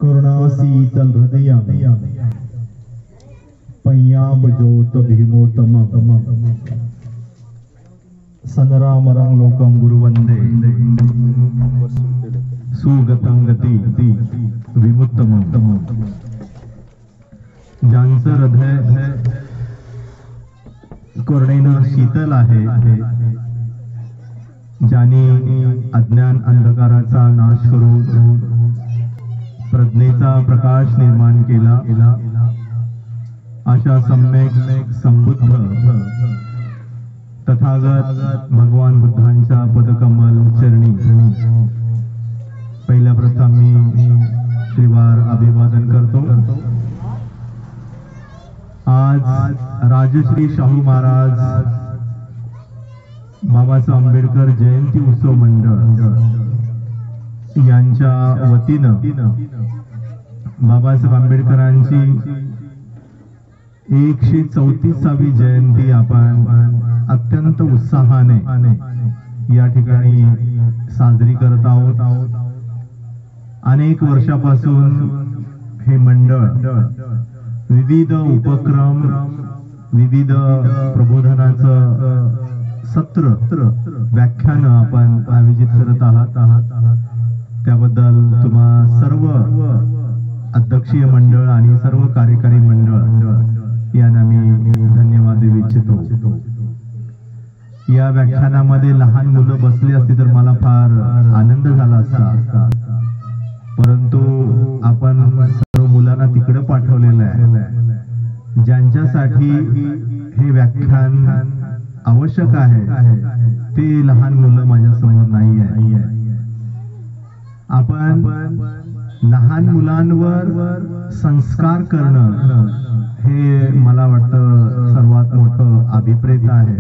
करुणाशीतल हृदय पय्याब ज्योत भीमोत्तम सनरामरं लोकं गुरुवंदे सुगतं गती विमुत्तम ज्यांचं हृदय करुणेनं शीतल आहे, ज्यांनी अज्ञान अंधकाराचा नाश करून प्रज्ञेचा प्रकाश निर्माण केला, अशा सम्यक संबुद्ध तथागत भगवान बुद्धांच्या पदकमल चरणी पहिल्या प्रथम मी श्रीवार अभिवादन करतो। आज राजश्री शाहू महाराज बाबासाहेब आंबेडकर जयंती उत्सव मंडळ यांच्या वतीनं बाबासाहेब आंबेडकरांची 134वी जयंती आपण अत्यंत उत्साहाने या ठिकाणी साजरी करत आहोत। अनेक वर्षापासून हे मंडळ विविध उपक्रम, विविध प्रबोधनाचं सत्र, व्याख्यान आपण आयोजित करत आहात। त्याबद्दल तुम्हा सर्व अध्यक्षीय मंडळ आणि सर्व कार्यकारी मंडळ यांना मी धन्यवाद देऊ इच्छितो। या व्याख्यानामध्ये लहान मुलं बसली असती तर मला फार आनंद झाला असता, परंतु आपण सर्व मुलांना तिकडे पाठवलेलं आहे। ज्यांच्यासाठी हे व्याख्यान आवश्यक आहे ते लहान मुलं माझ्या समोर नाही आहे। आपण लहान मुलांवर संस्कार करणं हे मला वाटतं सर्वात मोठं अभिप्रेत आहे।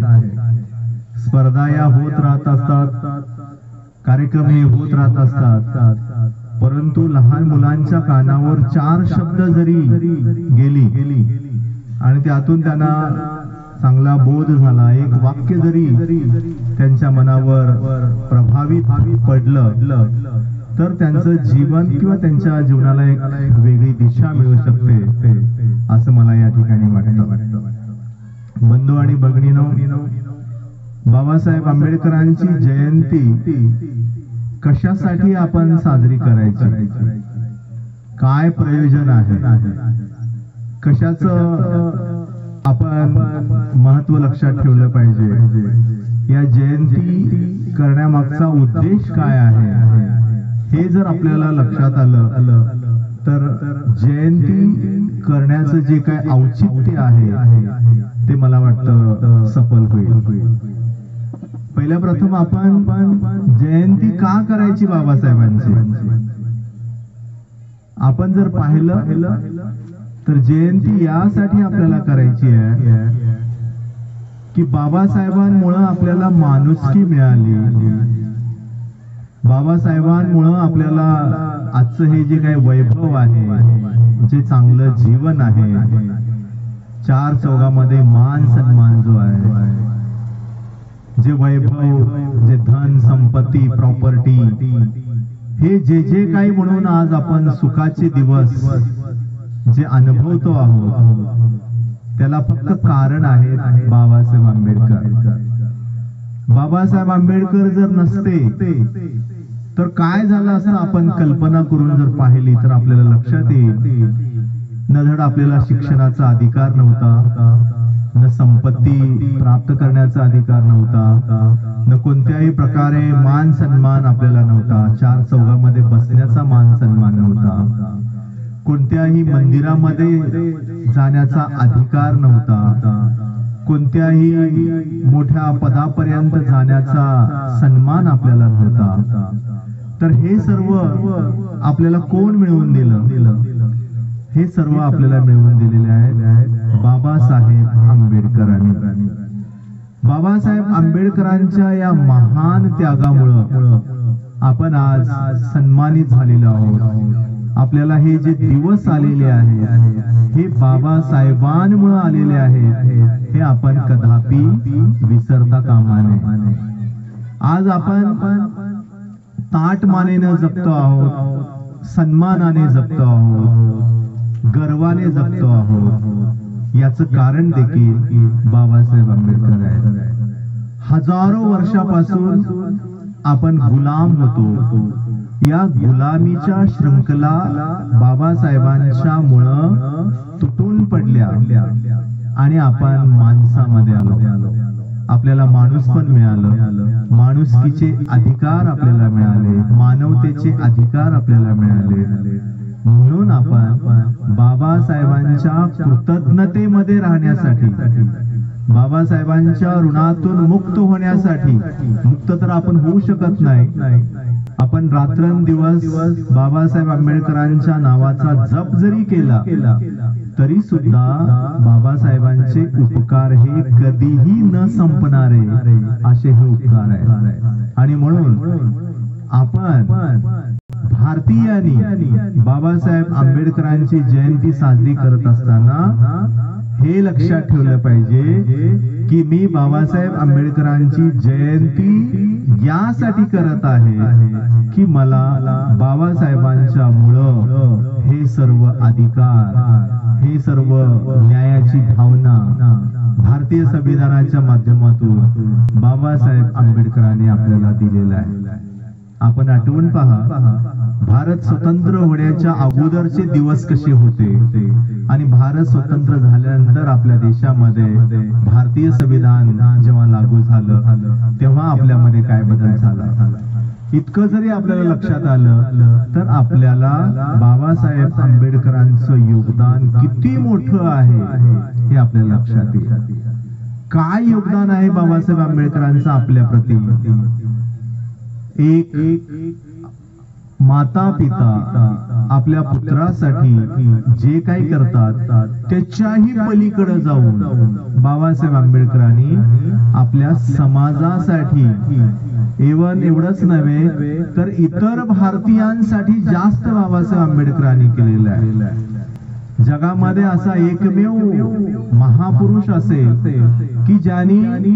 स्पर्धा या होत राहत असतात, कार्यक्रम हे होत राहत असतात, परंतु लहान मुलांच्या कानावर 4 शब्द जरी गेली आणि त्यातून त्यांना चांगला बोध झाला, एक वाक्य जरी त्यांच्या मनावर प्रभावित पडलं तर त्यांचं जीवन किंवा त्यांच्या जीवनाला एक वेगळी दिशा मिळू शकते, असं मला या ठिकाणी वाटतं। बंधू आणि भगिनींनो, बाबासाहेब आंबेडकरांची जयंती कशासाठी आपण साजरी करायची, काय प्रयोजन आहे, कशाचं आपण महत्व लक्षात ठेवलं पाहिजे, या जयंती करण्यामागचा उद्देश काय आहे, हे जर आपल्याला लक्षात आलं तर जयंती करण्याचं जे काय औचित्य आहे ते मला वाटतं सफल होईल। पहिल्या प्रथम आपण जयंती का करायची बाबासाहेबांची, आपण जर पाहिलं तर जयंती यासाठी आपल्याला करायची आहे की बाबासाहेबांमुळे आपल्याला माणुसकी मिळाली, बाबासाहेबांमुळे आपल्याला आजचं हे जे काही वैभव आहे, जे चांगलं जीवन आहे, 4 चौघामध्ये मान सन्मान जो आहे, जे वैभव, जे धन संपत्ती, प्रॉपर्टी, हे जे काही म्हणून आज आपण सुखाचे दिवस जे अनुभवतो आहोत त्याला फक्त कारण आहे बाबासाहेब आंबेडकर। बाबासाहेब आंबेडकर जर नसते तर काय झालं असं आपण कल्पना करून जर पाहिली तर आपल्याला लक्षात येईल, न धड आपल्याला शिक्षणाचा अधिकार नव्हता, न संपत्ती प्राप्त करण्याचा अधिकार नव्हता, न कोणत्याही प्रकारे मान सन्मान आपल्याला नव्हता, 4 चौघामध्ये बसण्याचा मान सन्मान नव्हता, कोणत्याही मंदिरामध्ये जाण्याचा अधिकार नव्हता, कोणत्याही मोठ्या पदापर्यंत जाण्याचा सन्मान आपल्याला नव्हता। तर हे सर्व आपल्याला कोण मिळवून दिलं, हे सर्व आपल्याला मिळवून दिलेले आहे बाबासाहेब आंबेडकरांनी। बाबासाहेब आंबेडकरांच्या या महान त्यागामुळे आपण आज सन्मानित झालेलो आहोत। आपल्याला हे जे दिवस आलेले आहेत हे बाबासाहेबांमुळे आलेले आहेत, हे आपण कदापि विसरता कामा नये। आज आपण ताट मानेनं जगतो आहोत, सन्मानाने जगतो आहोत, गर्वाने जगतो आहोत, याचं कारण देखील बाबासाहेब आंबेडकर आहे. हजारो वर्षापासून आपण गुलाम होतो. या गुलामीच्या शृंखला बाबासाहेबांच्या मुळे तुटून पडल्या आणि आपण माणसामध्ये आलो. आपल्याला माणूस पण मिळालं, माणुसकीचे अधिकार आपल्याला मिळाले, मानवतेचे अधिकार आपल्याला मिळाले. म्हणून आपण बाबासाहेबांच्या कृतज्ञतेमध्ये राहण्यासाठी, बाबासाहेबांच्या ऋणातून मुक्त होण्यासाठी, मुक्त तर आपण होऊ शकत नाही, आपण रात्रंदिवस बाबासाहेब आंबेडकरांच्या नावाचा जप जरी केला तरी सुद्धा बाबासाहेबांचे उपकार हे कधीही न संपणारे असे हे उपकार आहेत. आणि म्हणून आपण भारतीयांनी बाबासाहेब आंबेडकरांची जयंती साजरी करत असताना हे लक्षात ठेवलं पाहिजे की मी बाबासाहेब आंबेडकरांची जयंती यासाठी करत आहे की मला बाबासाहेबांच्या मुळे हे सर्व अधिकार, हे सर्व न्यायाची भावना भारतीय संविधानाच्या माध्यमातून बाबासाहेब आंबेडकरांनी आपल्याला दिलेला आहे. आपण आठवून पहा, भारत स्वतंत्र होण्याच्या अगोदरचे दिवस कसे होते आणि भारत स्वतंत्र झाल्यानंतर आपल्या देशामध्ये भारतीय संविधान जेव्हा लागू झालं तेव्हा आपल्यामध्ये काय बदल झाला. इतकं जरी आपल्याला लक्षात आलं तर आपल्याला बाबासाहेब आंबेडकरांचं योगदान किती मोठं आहे हे आपल्याला लक्षात येईल. काय योगदान आहे बाबासाहेब आंबेडकरांचं आपल्या प्रती. एक माता पिता आपल्या पुत्रासाठी जे काही करतात त्याच्याही पलीकडे जाऊन बाबासाहेब आंबेडकरांनी आपल्या समाजासाठी एवढंच नव्हे तर इतर भारतीयांसाठी जास्त बाबासाहेब आंबेडकरांनी केलेलं आहे. जगामध्ये असा एकमेव महापुरुष असेल की ज्यांनी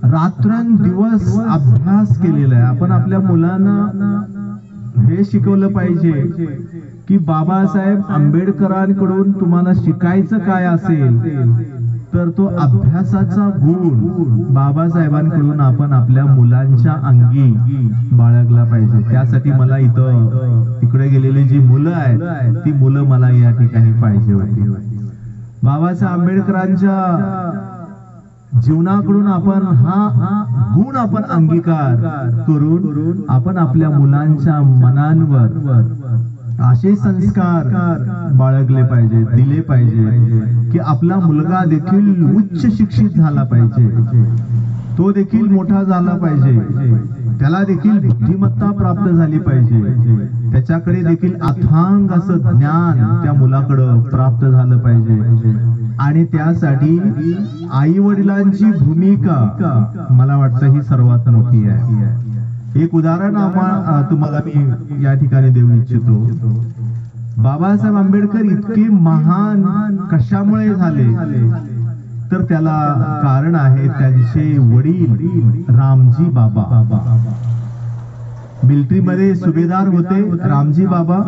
रात्रंदिवस अभ्यास केलेला आहे. आपण आपल्या मुलांना हे शिकवलं पाहिजे की बाबासाहेब आंबेडकरांकडून तुम्हाला शिकायचं काय असेल तर तो अभ्यासाचा गुण बाबासाहेबांकडून आपण आपल्या मुलांच्या अंगी बाळगला पाहिजे. त्यासाठी मला इथं तिकडे गेलेली जी मुलं आहेत ती मुलं मला या ठिकाणी पाहिजे होती. बाबासाहेब आंबेडकरांच्या जीवनाकडून आपण हा गुण आपण अंगीकार करून आपण आपल्या मुलांच्या मनांवर असे संस्कार बाळगले पाहिजे, दिले पाहिजे की आपला मुलगा देखील उच्च शिक्षित झाला पाहिजे, तो देखील मोठा झाला पाहिजे, त्याला देखील बुद्धिमत्ता प्राप्त झाली पाहिजे, त्याच्याकडे देखील अथांग असं ज्ञान त्या मुलाकडं प्राप्त झालं पाहिजे. आणि त्यासाठी आई वडिलांची भूमिका मला वाटतं ही सर्वात मोठी आहे. एक उदाहरण तुम्हाला मी या ठिकाणी देऊ इच्छितो. बाबासाहेब आंबेडकर इतके महान कशामुळे झाले तर त्याला कारण आहे त्यांचे वडील रामजी बाबा. मिलिटरीमध्ये सुभेदार होते रामजी बाबा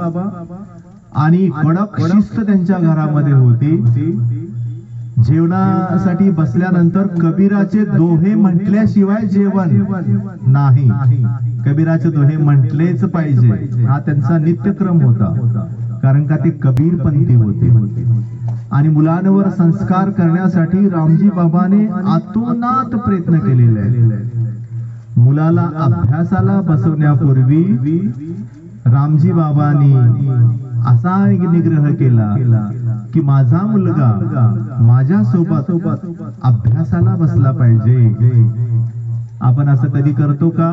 आणि कडक शिस्त त्यांच्या घरामध्ये होती. जेवणासाठी बसल्यानंतर कबीराचे दोहे म्हटल्याशिवाय जेवण नाही. कबीराचे दोहे म्हटलेच पाहिजे हा त्यांचा नित्यक्रम होता, कारण का ते कबीरपंथी होते. आणि मुलांवर संस्कार करण्यासाठी रामजी बाबाने आतोनात प्रयत्न केलेले आहे. मुलाला अभ्यासाला बसवण्यापूर्वी रामजी बाबांनी असा निग्रह केला की माझा मुलगा माझ्या सोबत अभ्यासाला बसला पाहिजे. आपण असं कधी करतो का?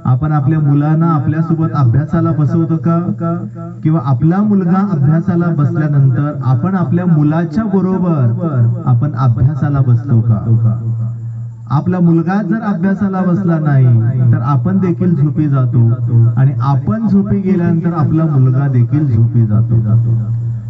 आपण आपल्या मुलांना आपल्या सोबत अभ्यासाला बसवतो का? किंवा आपला मुलगा अभ्यासाला बसल्यानंतर आपण आपल्या मुलाच्या बरोबर आपण अभ्यासाला बसतो का? आपला मुलगा जर अभ्यासाला बसला नाही तर आपण देखील झोपी जातो आणि आपण झोपी गेल्यानंतर आपला मुलगा देखील झोपी जातो.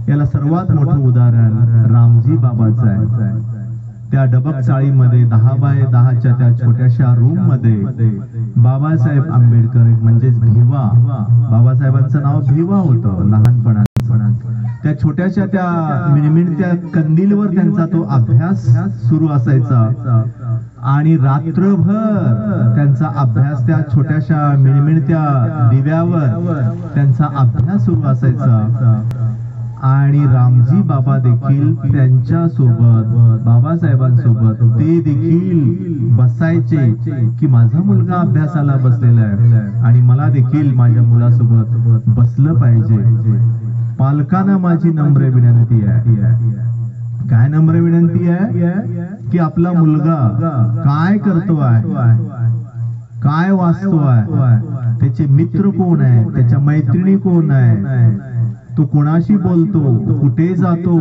याला सर्वात मोठं उदाहरण रामजी बाबाचं आहे. त्या डबक चाळीमध्ये 10 बाय 10च्या त्या छोट्याशा रूम मध्ये बाबासाहेब आंबेडकर म्हणजेच भिवा, बाबासाहेबांचं नाव भिवा होतं लहानपणात. त्या छोट्याशा त्या मिणमिणत्या कंदीलवर त्यांचा तो अभ्यास सुरू असायचा आणि रात्रभर त्यांचा अभ्यास त्या छोट्याशा मिणमिणत्या दिव्यावर त्यांचा अभ्यास सुरू असायचा. आणि रामजी बाबा देखील त्यांच्या सोबत, बाबासाहेबांसोबत ते देखील बसायचे की माझा मुलगा अभ्यासाला बसलेला आहे आणि मला देखील माझ्या मुलासोबत बसलं पाहिजे. पालकांना माझी नम्र विनंती आहे. काय नम्र विनंती आहे? की आपला मुलगा काय करतो आहे, काय वाचतो आहे, त्याचे मित्र कोण आहे, त्याच्या मैत्रिणी कोण आहे, तो कोणाशी बोलतो, कुठे जातो,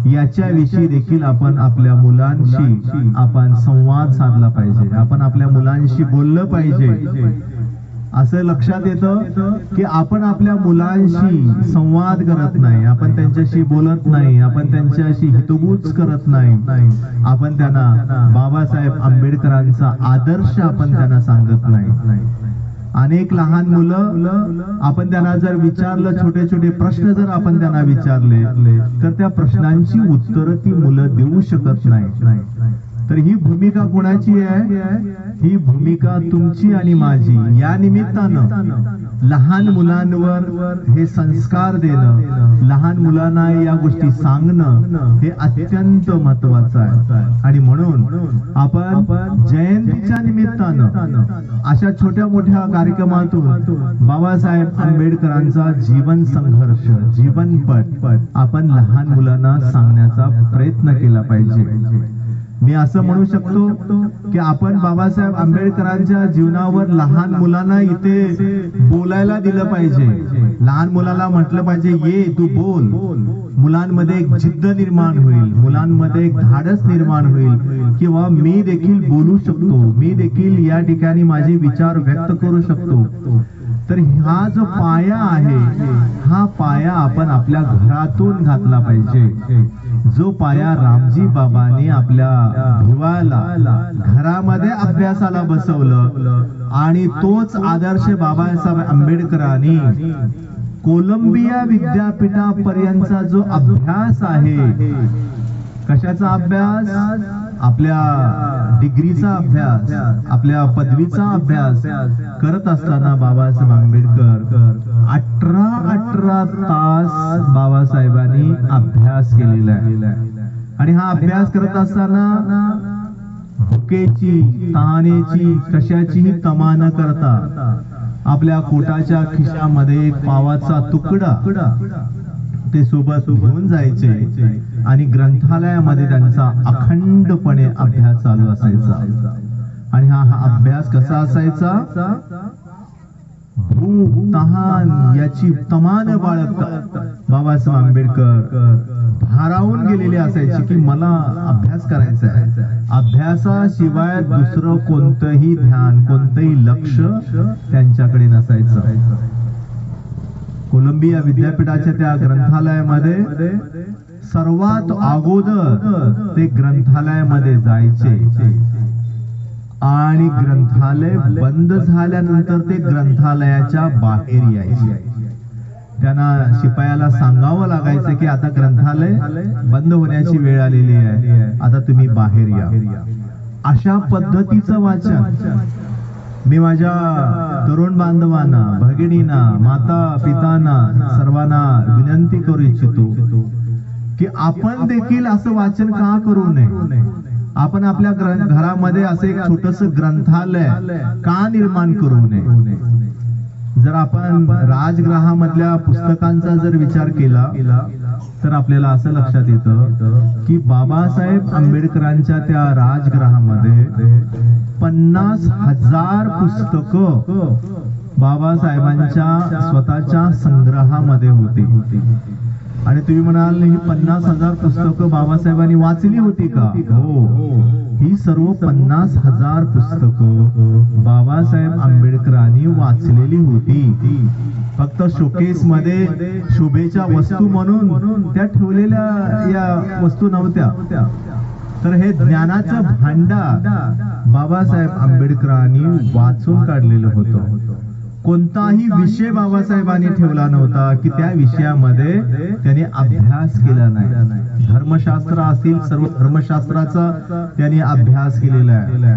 याच्याविषयी देखील आपण आपल्या मुलांशी आपण संवाद साधला पाहिजे. आपण आपल्या मुलांशी बोललं पाहिजे. असं लक्षात येतं की आपण आपल्या मुलांशी संवाद करत नाही, आपण त्यांच्याशी बोलत नाही, आपण त्यांच्याशी हितगुज करत नाही, आपण त्यांना बाबासाहेब आंबेडकरांचा आदर्श आपण त्यांना सांगत नाही. अनेक लहान मुलं आपण त्यांना जर विचारलं, छोटे छोटे प्रश्न जर आपण त्यांना विचारले तर त्या प्रश्नांची उत्तरं ती मुलं देऊ शकत नाही. तर ही भूमिका कोणाची आहे? ही भूमिका तुमची आणि माझी. या निमित्तानं लहान मुलांवर हे संस्कार देणं, लहान मुलांना या गोष्टी सांगणं हे अत्यंत महत्वाचं आहे. आणि म्हणून आपण जयंतीच्या निमित्तानं अशा छोट्या मोठ्या कार्यक्रमातून बाबासाहेब आंबेडकरांचा जीवन संघर्ष, जीवनपट आपण लहान मुलांना सांगण्याचा प्रयत्न केला पाहिजे. मी असं म्हणू शकतो की आपण बाबासाहेब आंबेडकरांच्या जीवनावर लहान मुलांना इथे बोलायला दिलं पाहिजे. लहान मुलाला म्हटलं पाहिजे, ये तू बोल. मुलांमध्ये एक जिद्द निर्माण होईल, मुलांमध्ये एक धाडस निर्माण होईल किंवा मी देखील बोलू शकतो, मी देखील या ठिकाणी माझे विचार व्यक्त करू शकतो. तर हा जो पाया आहे, हा पाया आपण आपल्या घरातून घातला पाहिजे. जो पाया रामजी बाबांनी आपल्या भिवाला घरामध्ये अभ्यासाला बसवलं आणि तोच आदर्श बाबासाहेब आंबेडकरांनी कोलंबिया विद्यापीठापर्यंतचा जो अभ्यास आहे, कशाचा अभ्यास? आपल्या डिग्रीचा अभ्यास, आपल्या पदवीचा अभ्यास करत असताना बाबासाहेब आंबेडकर 18 तास बाबासाहेबांनी अभ्यास केलेला आहे. आणि हा अभ्यास करत असताना भुकेची, तहानेची, कशाचीही तमा न करता आपल्या कोटाच्या खिशामध्ये एक पावाचा तुकडा ते सोबत घेऊन जायचे आणि ग्रंथालयामध्ये त्यांचा अखंडपणे अभ्यास चालू असायचा. आणि हा अभ्यास कसा असायचा? भूक, तहान याची तमा न बाळगता बाबासाहेब आंबेडकर भारावून गेलेले असायचे की मला अभ्यास करायचा आहे. अभ्यासाशिवाय दुसरं कोणतंही ध्यान, कोणतंही लक्ष त्यांच्याकडे नसायचं. कोलंबिया विद्यापीठाच्या त्या ग्रंथालयामध्ये सर्वात अगोदर ते ग्रंथालयामध्ये जायचे आणि ग्रंथालय बंद झाल्यानंतर ते ग्रंथालयाच्या बाहेर यायचे. त्यांना शिपायाला सांगावं लागायचं की आता ग्रंथालय बंद होण्याची वेळ आलेली आहे, आता तुम्ही बाहेर या. अशा पद्धतीचं वाचन मी माझ्या तरुण बांधवांना, भगिनींना, माता पितांना सर्वांना विनंती करू इच्छितो की आपण देखील असं वाचन का करू नये. आपण आपल्या घरामध्ये असं एक छोटस ग्रंथालय का निर्माण करू नये. जर आपण राजगृहामधल्या पुस्तकांचा जर विचार केला तर आपल्याला असं लक्षात येतं की बाबासाहेब आंबेडकरांच्या त्या राजगृहामध्ये 50,000 पुस्तकं बाबासाहेबांच्या स्वतःच्या संग्रहामध्ये होती. आणि तुम्ही म्हणाल ही 50,000 पुस्तकं बाबासाहेबांनी वाचली होती का? हो, ही सर्व 50,000 पुस्तकं बाबासाहेब आंबेडकरांनी वाचलेली होती. फक्त शोकेस मध्ये शोभेच्या वस्तू म्हणून त्या ठेवलेल्या या वस्तू नव्हत्या. तर हे ज्ञानाचं भांडार बाबासाहेब आंबेडकरांनी वाचून काढलेलं होतं. कोणताही विषय बाबासाहेबांनी ठेवला नव्हता की त्या विषयामध्ये त्यांनी अभ्यास केला नाही. धर्मशास्त्र असतील, सर्व धर्मशास्त्राचा त्यांनी अभ्यास केलेला आहे,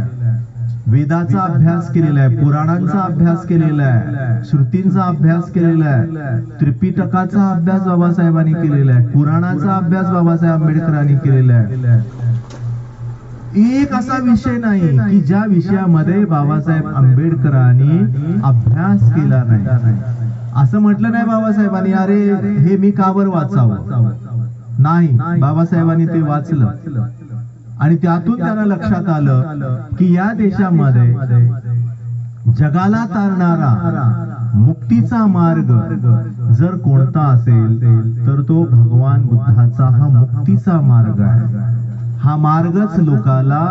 वेदाचा अभ्यास केलेला आहे, पुराणांचा अभ्यास केलेला आहे, श्रुतींचा अभ्यास केलेला आहे, त्रिपिटकाचा अभ्यास बाबासाहेबांनी केलेला आहे, पुराणाचा अभ्यास बाबासाहेब आंबेडकरांनी केलेला आहे. एक असा विषय नाही की ज्या विषयामध्ये बाबासाहेब आंबेडकरांनी अभ्यास केला नाही. असं म्हटलं नाही बाबासाहेबांनी, अरे हे मी का बरं वाचावं. नाही, बाबासाहेबांनी ते वाचलं आणि त्यातून त्यांना लक्षात आलं की या देशामध्ये जगाला तारणारा मुक्तीचा मार्ग जर कोणता असेल तर तो भगवान बुद्धाचा हा मुक्तीचा मार्ग आहे. हा मार्गच लोकाला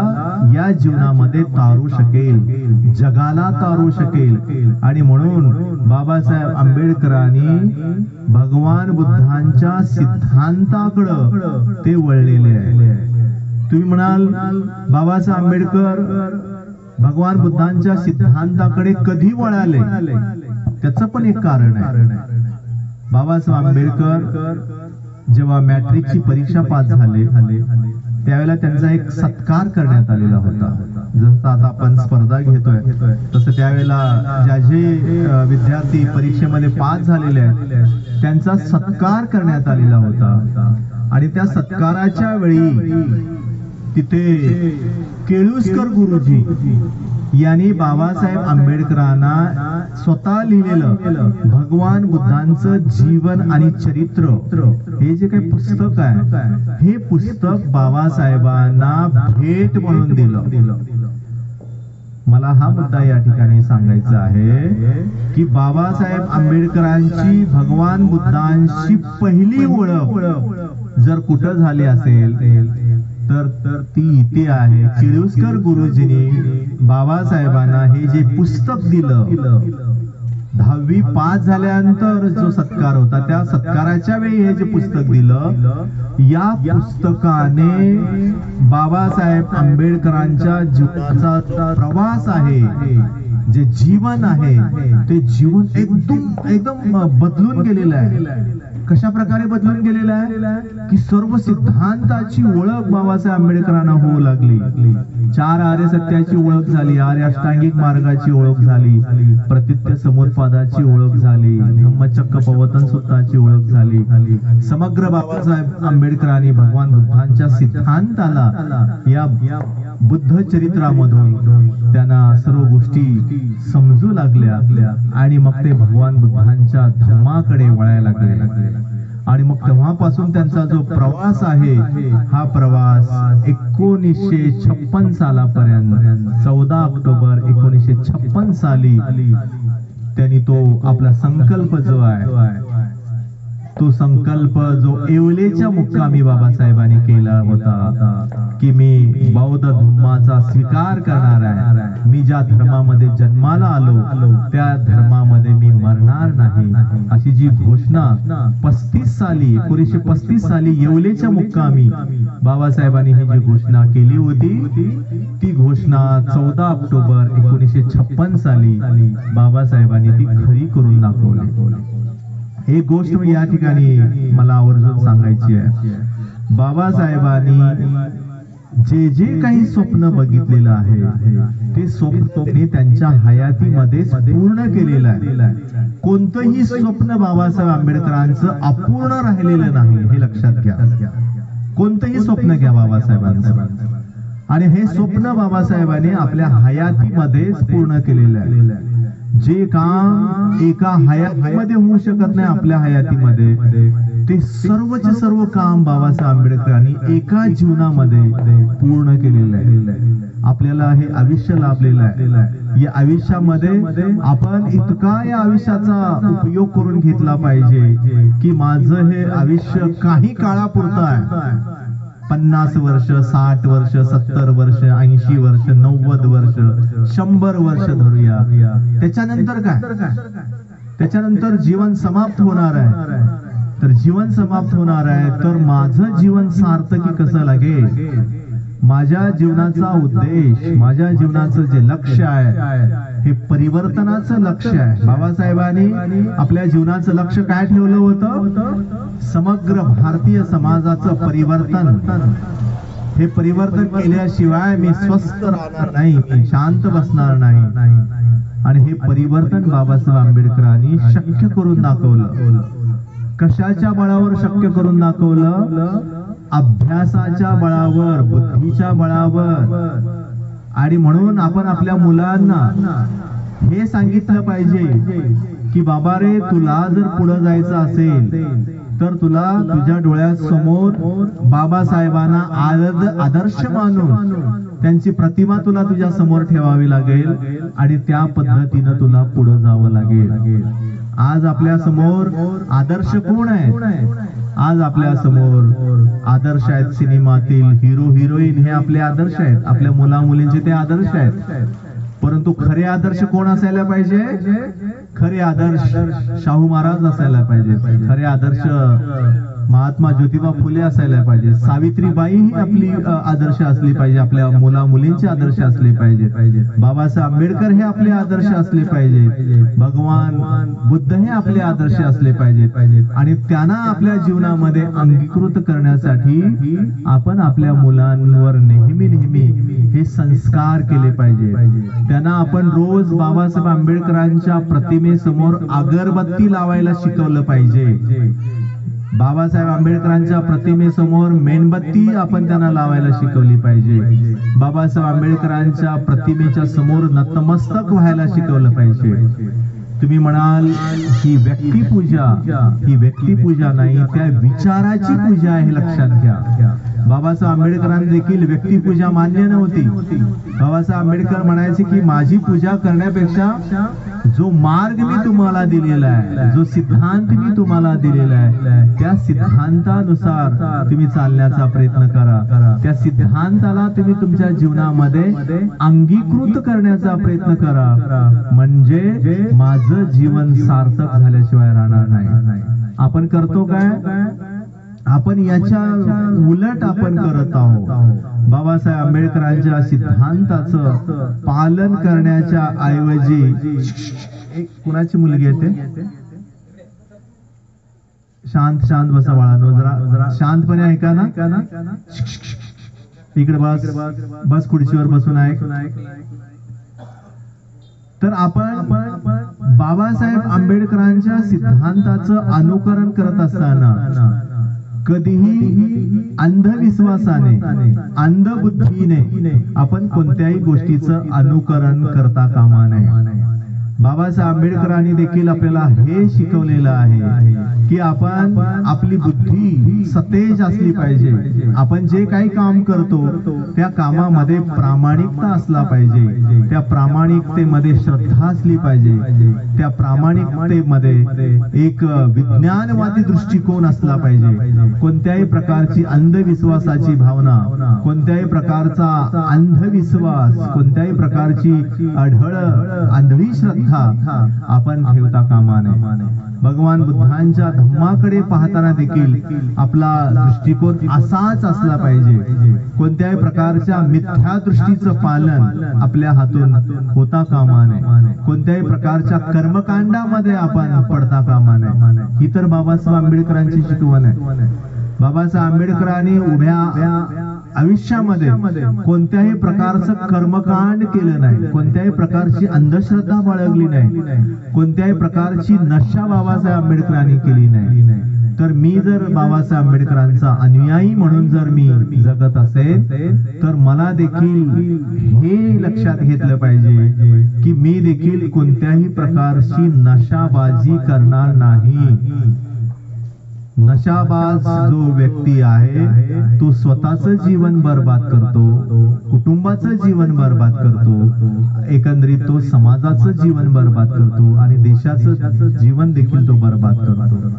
या जीवनामध्ये तारू शकेल, जगाला तारू शकेल. आणि म्हणून बाबासाहेब आंबेडकरांनी भगवान बुद्धांच्या सिद्धांताकडे ते वळलेले आहे. तुम्ही म्हणाल बाबासाहेब आंबेडकर भगवान बुद्धांच्या सिद्धांताकडे कधी वळाले, त्याचं पण एक कारण आहे. बाबासाहेब आंबेडकर जेव्हा मॅट्रिकची परीक्षा पास झाले त्यावेळेला त्यांचा एक सत्कार करण्यात आलेला होता. जसं आता आपण स्पर्धा घेतोय तसं त्यावेळेला ज्या जे विद्यार्थी परीक्षेमध्ये पास झालेले आहेत त्यांचा सत्कार करण्यात आलेला होता. आणि त्या सत्काराच्या वेळी तिथे केळुस्कर गुरुजी यांनी बाबासाहेब आंबेडकरांना स्वतः लिहिलेलं भगवान बुद्धांचं जीवन आणि चरित्र हे जे काही पुस्तक आहे हे पुस्तक बाबासाहेबांना भेट म्हणून दिलं. मला हा मुद्दा या ठिकाणी सांगायचा आहे की बाबासाहेब आंबेडकरांची भगवान बुद्धांशी पहिली ओळख जर कुठं झाली असेल तर ती इथे आहे. केळुस्कर गुरुजींनी बाबासाहेबांना हे जे पुस्तक दिलं, 10वी पास झाल्यानंतर जो सत्कार होता त्या सत्काराच्या वेळी हे जे पुस्तक दिलं, या पुस्तकाने बाबासाहेब आंबेडकरांच्या जीवनाचा प्रवास आहे, जे जीवन आहे ते जीवन एकदम बदलून गेलेलं आहे. कशा प्रकारे बदलून गेलेला आहे की सर्व सिद्धांताची ओळख बाबासाहेब आंबेडकरांना होऊ लागली. 4 आर्य सत्याची ओळख झाली, आर्य अष्टांगिक मार्गाची ओळख झाली, प्रतित्य समुत्पादाची ओळख झाली, धम्मचक्र प्रवर्तन सूत्राची ओळख झाली. समग्र बाबासाहेब आंबेडकरांनी भगवान बुद्धांच्या सिद्धांताला या बुद्ध चरित्रामधून त्यांना सर्व गोष्टी समजू लागल्या आणि मग ते भगवान बुद्धांच्या धम्माकडे वळायला लागले. आणि मग तेव्हापासून त्यांचा जो प्रवास आहे हा प्रवास 1956 सालापर्यंत 14 ऑक्टोबर 1956 साली त्यांनी तो आपला संकल्प जो आहे तो संकल्प जो येवलेच्या मुक्कामी बाबासाहेबांनी केला होता की मी बौद्ध धर्माचा स्वीकार करणार आहे, मी ज्या धर्मामध्ये जन्माला आलो त्या धर्मामध्ये मी मरणार नाही, अशी जी घोषणा 1935 साली येवलेच्या मुक्कामी बाबासाहेबांनी ही जी घोषणा केली होती ती घोषणा 14 ऑक्टोबर 1956 साली बाबासाहेबांनी ती खरी करून दाखवली. एक गोष्ट मी या ठिकाणी मला आवर्जून सांगायची आहे. बाबासाहेबांनी जे काही स्वप्न बघितलेलं आहे ते स्वप्न त्यांच्या हयातीमध्येच पूर्ण केलेलं आहे. कोणतंही स्वप्न बाबासाहेब आंबेडकरांचं अपूर्ण राहिलेलं नाही, हे लक्षात घ्या. कोणतंही स्वप्न घ्या बाबासाहेबांचं, आणि हे स्वप्न बाबासाहेबांनी आपल्या हयातीमध्येच पूर्ण केलेलं आहे. जे काम एका हयातीमध्ये होऊ शकत नाही आपल्या हयातीमध्ये, ते सर्वचे सर्व काम बाबासाहेब आंबेडकरांनी एका जीवनामध्ये पूर्ण केलेलं आहे. आपल्याला हे आयुष्य लाभलेलं आहे. या आयुष्यामध्ये आपण इतका या आयुष्याचा उपयोग करून घेतला पाहिजे की माझं हे आयुष्य काही काळापुरतं आहे. 50 वर्ष, 60 वर्ष, 70 वर्ष, 80 वर्ष, 90 वर्ष, 100 वर्ष धरूया. त्याच्यानंतर काय? त्याच्यानंतर जीवन समाप्त होणार आहे. तर जीवन समाप्त होणार आहे तर माझं जीवन सार्थकी कसं लागेल माझ्या जीवनाचा उद्देश, माझ्या जीवनाचं जे लक्ष आहे हे परिवर्तनाचं लक्ष आहे. बाबासाहेबांनी आपल्या जीवनाचं लक्ष काय ठेवलं होतं? समग्र भारतीय समाजाचं परिवर्तन. हे परिवर्तन केल्याशिवाय मी स्वस्थ राहणार नाही, मी शांत बसणार नाही. आणि हे परिवर्तन बाबासाहेब आंबेडकरांनी शक्य करून दाखवलं. कशाच्या बळावर शक्य करून दाखवलं? अभ्यासाच्या बळावर, बुद्धीच्या बळावर. आणि म्हणून आपण आपल्या मुलांना हे सांगितलं पाहिजे की बाबा रे, तुला जर पुढे जायचं असेल तर तुला तुझ्या डोळ्यासमोर बाबासाहेबांना आदर्श मानून त्यांची प्रतिमा तुला तुझ्या समोर ठेवावी लागेल आणि त्या पद्धतीनं तुला पुढे जावं लागेल. आज आपल्या समोर आदर्श कोण आहे? आज आपल्या समोर आदर्श आहेत सिनेमातील हिरो हिरोईन, हे आपले आदर्श आहेत. आपल्या मुला मुलींचे ते आदर्श आहेत. परंतु खरे आदर्श कोण असायला पाहिजे? खरे आदर्श शाहू महाराज असायला पाहिजे. खरे आदर्श महात्मा ज्योतिबा फुले असायला पाहिजे. सावित्रीबाई ही आपली आदर्श असली पाहिजे, आपल्या मुला मुलींचे आदर्श असले पाहिजे. बाबासाहेब आंबेडकर हे आपले आदर्श असले पाहिजे. भगवान बुद्ध हे आपले आदर्श असले पाहिजेत. आणि त्यांना आपल्या जीवनामध्ये अंगीकृत करण्यासाठी आपण आपल्या मुलांवर नेहमी नेहमी हे संस्कार केले पाहिजे. त्यांना आपण रोज बाबासाहेब आंबेडकरांच्या प्रतिमेसमोर अगरबत्ती लावायला शिकवलं पाहिजे. बाबासाहेब आंबेडकरांच्या प्रतिमेसमोर मेणबत्ती आपण त्यांना लावायला शिकवली पाहिजे. बाबासाहेब आंबेडकरांच्या प्रतिमेच्या समोर नतमस्तक व्हायला शिकवलं पाहिजे. तुम्ही म्हणाल ही व्यक्तिपूजा नाही, त्या विचाराची पूजा आहे, लक्षात घ्या. बाबासाहेब आंबेडकरांनी देखील व्यक्तिपूजा मान्य नव्हती. बाबासाहेब आंबेडकर म्हणायचे की माझी पूजा करण्यापेक्षा जो मार्ग मी तुम्हाला दिलेला आहे, जो सिद्धांत मी तुम्हाला दिलेला आहे, त्या सिद्धांतानुसार तुम्ही चालण्याचा प्रयत्न करा. त्या सिद्धांताला तुम्ही तुमच्या जीवनामध्ये अंगीकृत करण्याचा प्रयत्न करा. म्हणजे माझं जीवन सार्थक झाल्याशिवाय राहणार नाही. आपण करतो काय? आपण याच्या उलट आपण करत आहोत. बाबासाहेब आंबेडकरांच्या सिद्धांताचं पालन करण्याच्या ऐवजी कुणाची मुलगी येते? शांत शांत बसा बाळांनो, जरा शांतपणे ऐका ना. इकडे बस खुर्चीवर बसून ऐक. तर आपण बाबासाहेब आंबेडकरांच्या सिद्धांताचं अनुकरण करत असताना कधीही अंधविश्वासाने, अंधबुद्धीने आपण कोणत्याही गोष्टीचं अनुकरण करता कामा नये. बाबासाहेब आंबेडकरांनी देखील आपल्याला हे शिकवलेलं आहे की आपण आपली बुद्धी सतेज असली पाहिजे. आपण जे काही काम करतो त्या कामामध्ये प्रामाणिकता असला पाहिजे. त्या प्रामाणिकतेमध्ये श्रद्धा असली पाहिजे. त्या प्रामाणिकतेमध्ये एक विज्ञानवादी दृष्टिकोन असला पाहिजे. कोणत्याही प्रकारची अंधविश्वासाची भावना, कोणत्याही प्रकारचा अंधविश्वास, कोणत्याही प्रकारची आंधळी श्रद्धा आपण ठेवता कामा नये. भगवान बुद्धांच्या धम्माकडे पाहताना देखील आपला दृष्टिकोन असाच असला पाहिजे. कोणत्याही प्रकारच्या मिथ्या दृष्टीचं पालन आपल्या हातून होता कामा नये. कोणत्याही प्रकारच्या कर्मकांडामध्ये आपण पडता कामा नये. ही तर बाबासाहेब आंबेडकरांची शिकवण आहे. बाबासाहेब आंबेडकरांनी उभ्या आयुष्यामध्ये कोणत्याही प्रकारचं कर्मकांड केलं नाही. कोणत्याही प्रकारची अंधश्रद्धा बाळगली नाही. कोणत्याही प्रकारची नशा बाबासाहेब आंबेडकरांनी केली नाही. तर मी जर बाबासाहेब आंबेडकरांचा अनुयायी म्हणून जर मी जगत असेल तर मला देखील हे लक्षात घेतलं पाहिजे की मी देखील कोणत्याही प्रकारची नशाबाजी करणार नाही. नशाबाज जो व्यक्ती आहे तो स्वतःचं जीवन बर्बाद करतो, कुटुंबाचं जीवन बर्बाद करतो, एकंदरीत तो समाजाचं जीवन बर्बाद करतो आणि देशाचं जीवन देखील तो बर्बाद करतो.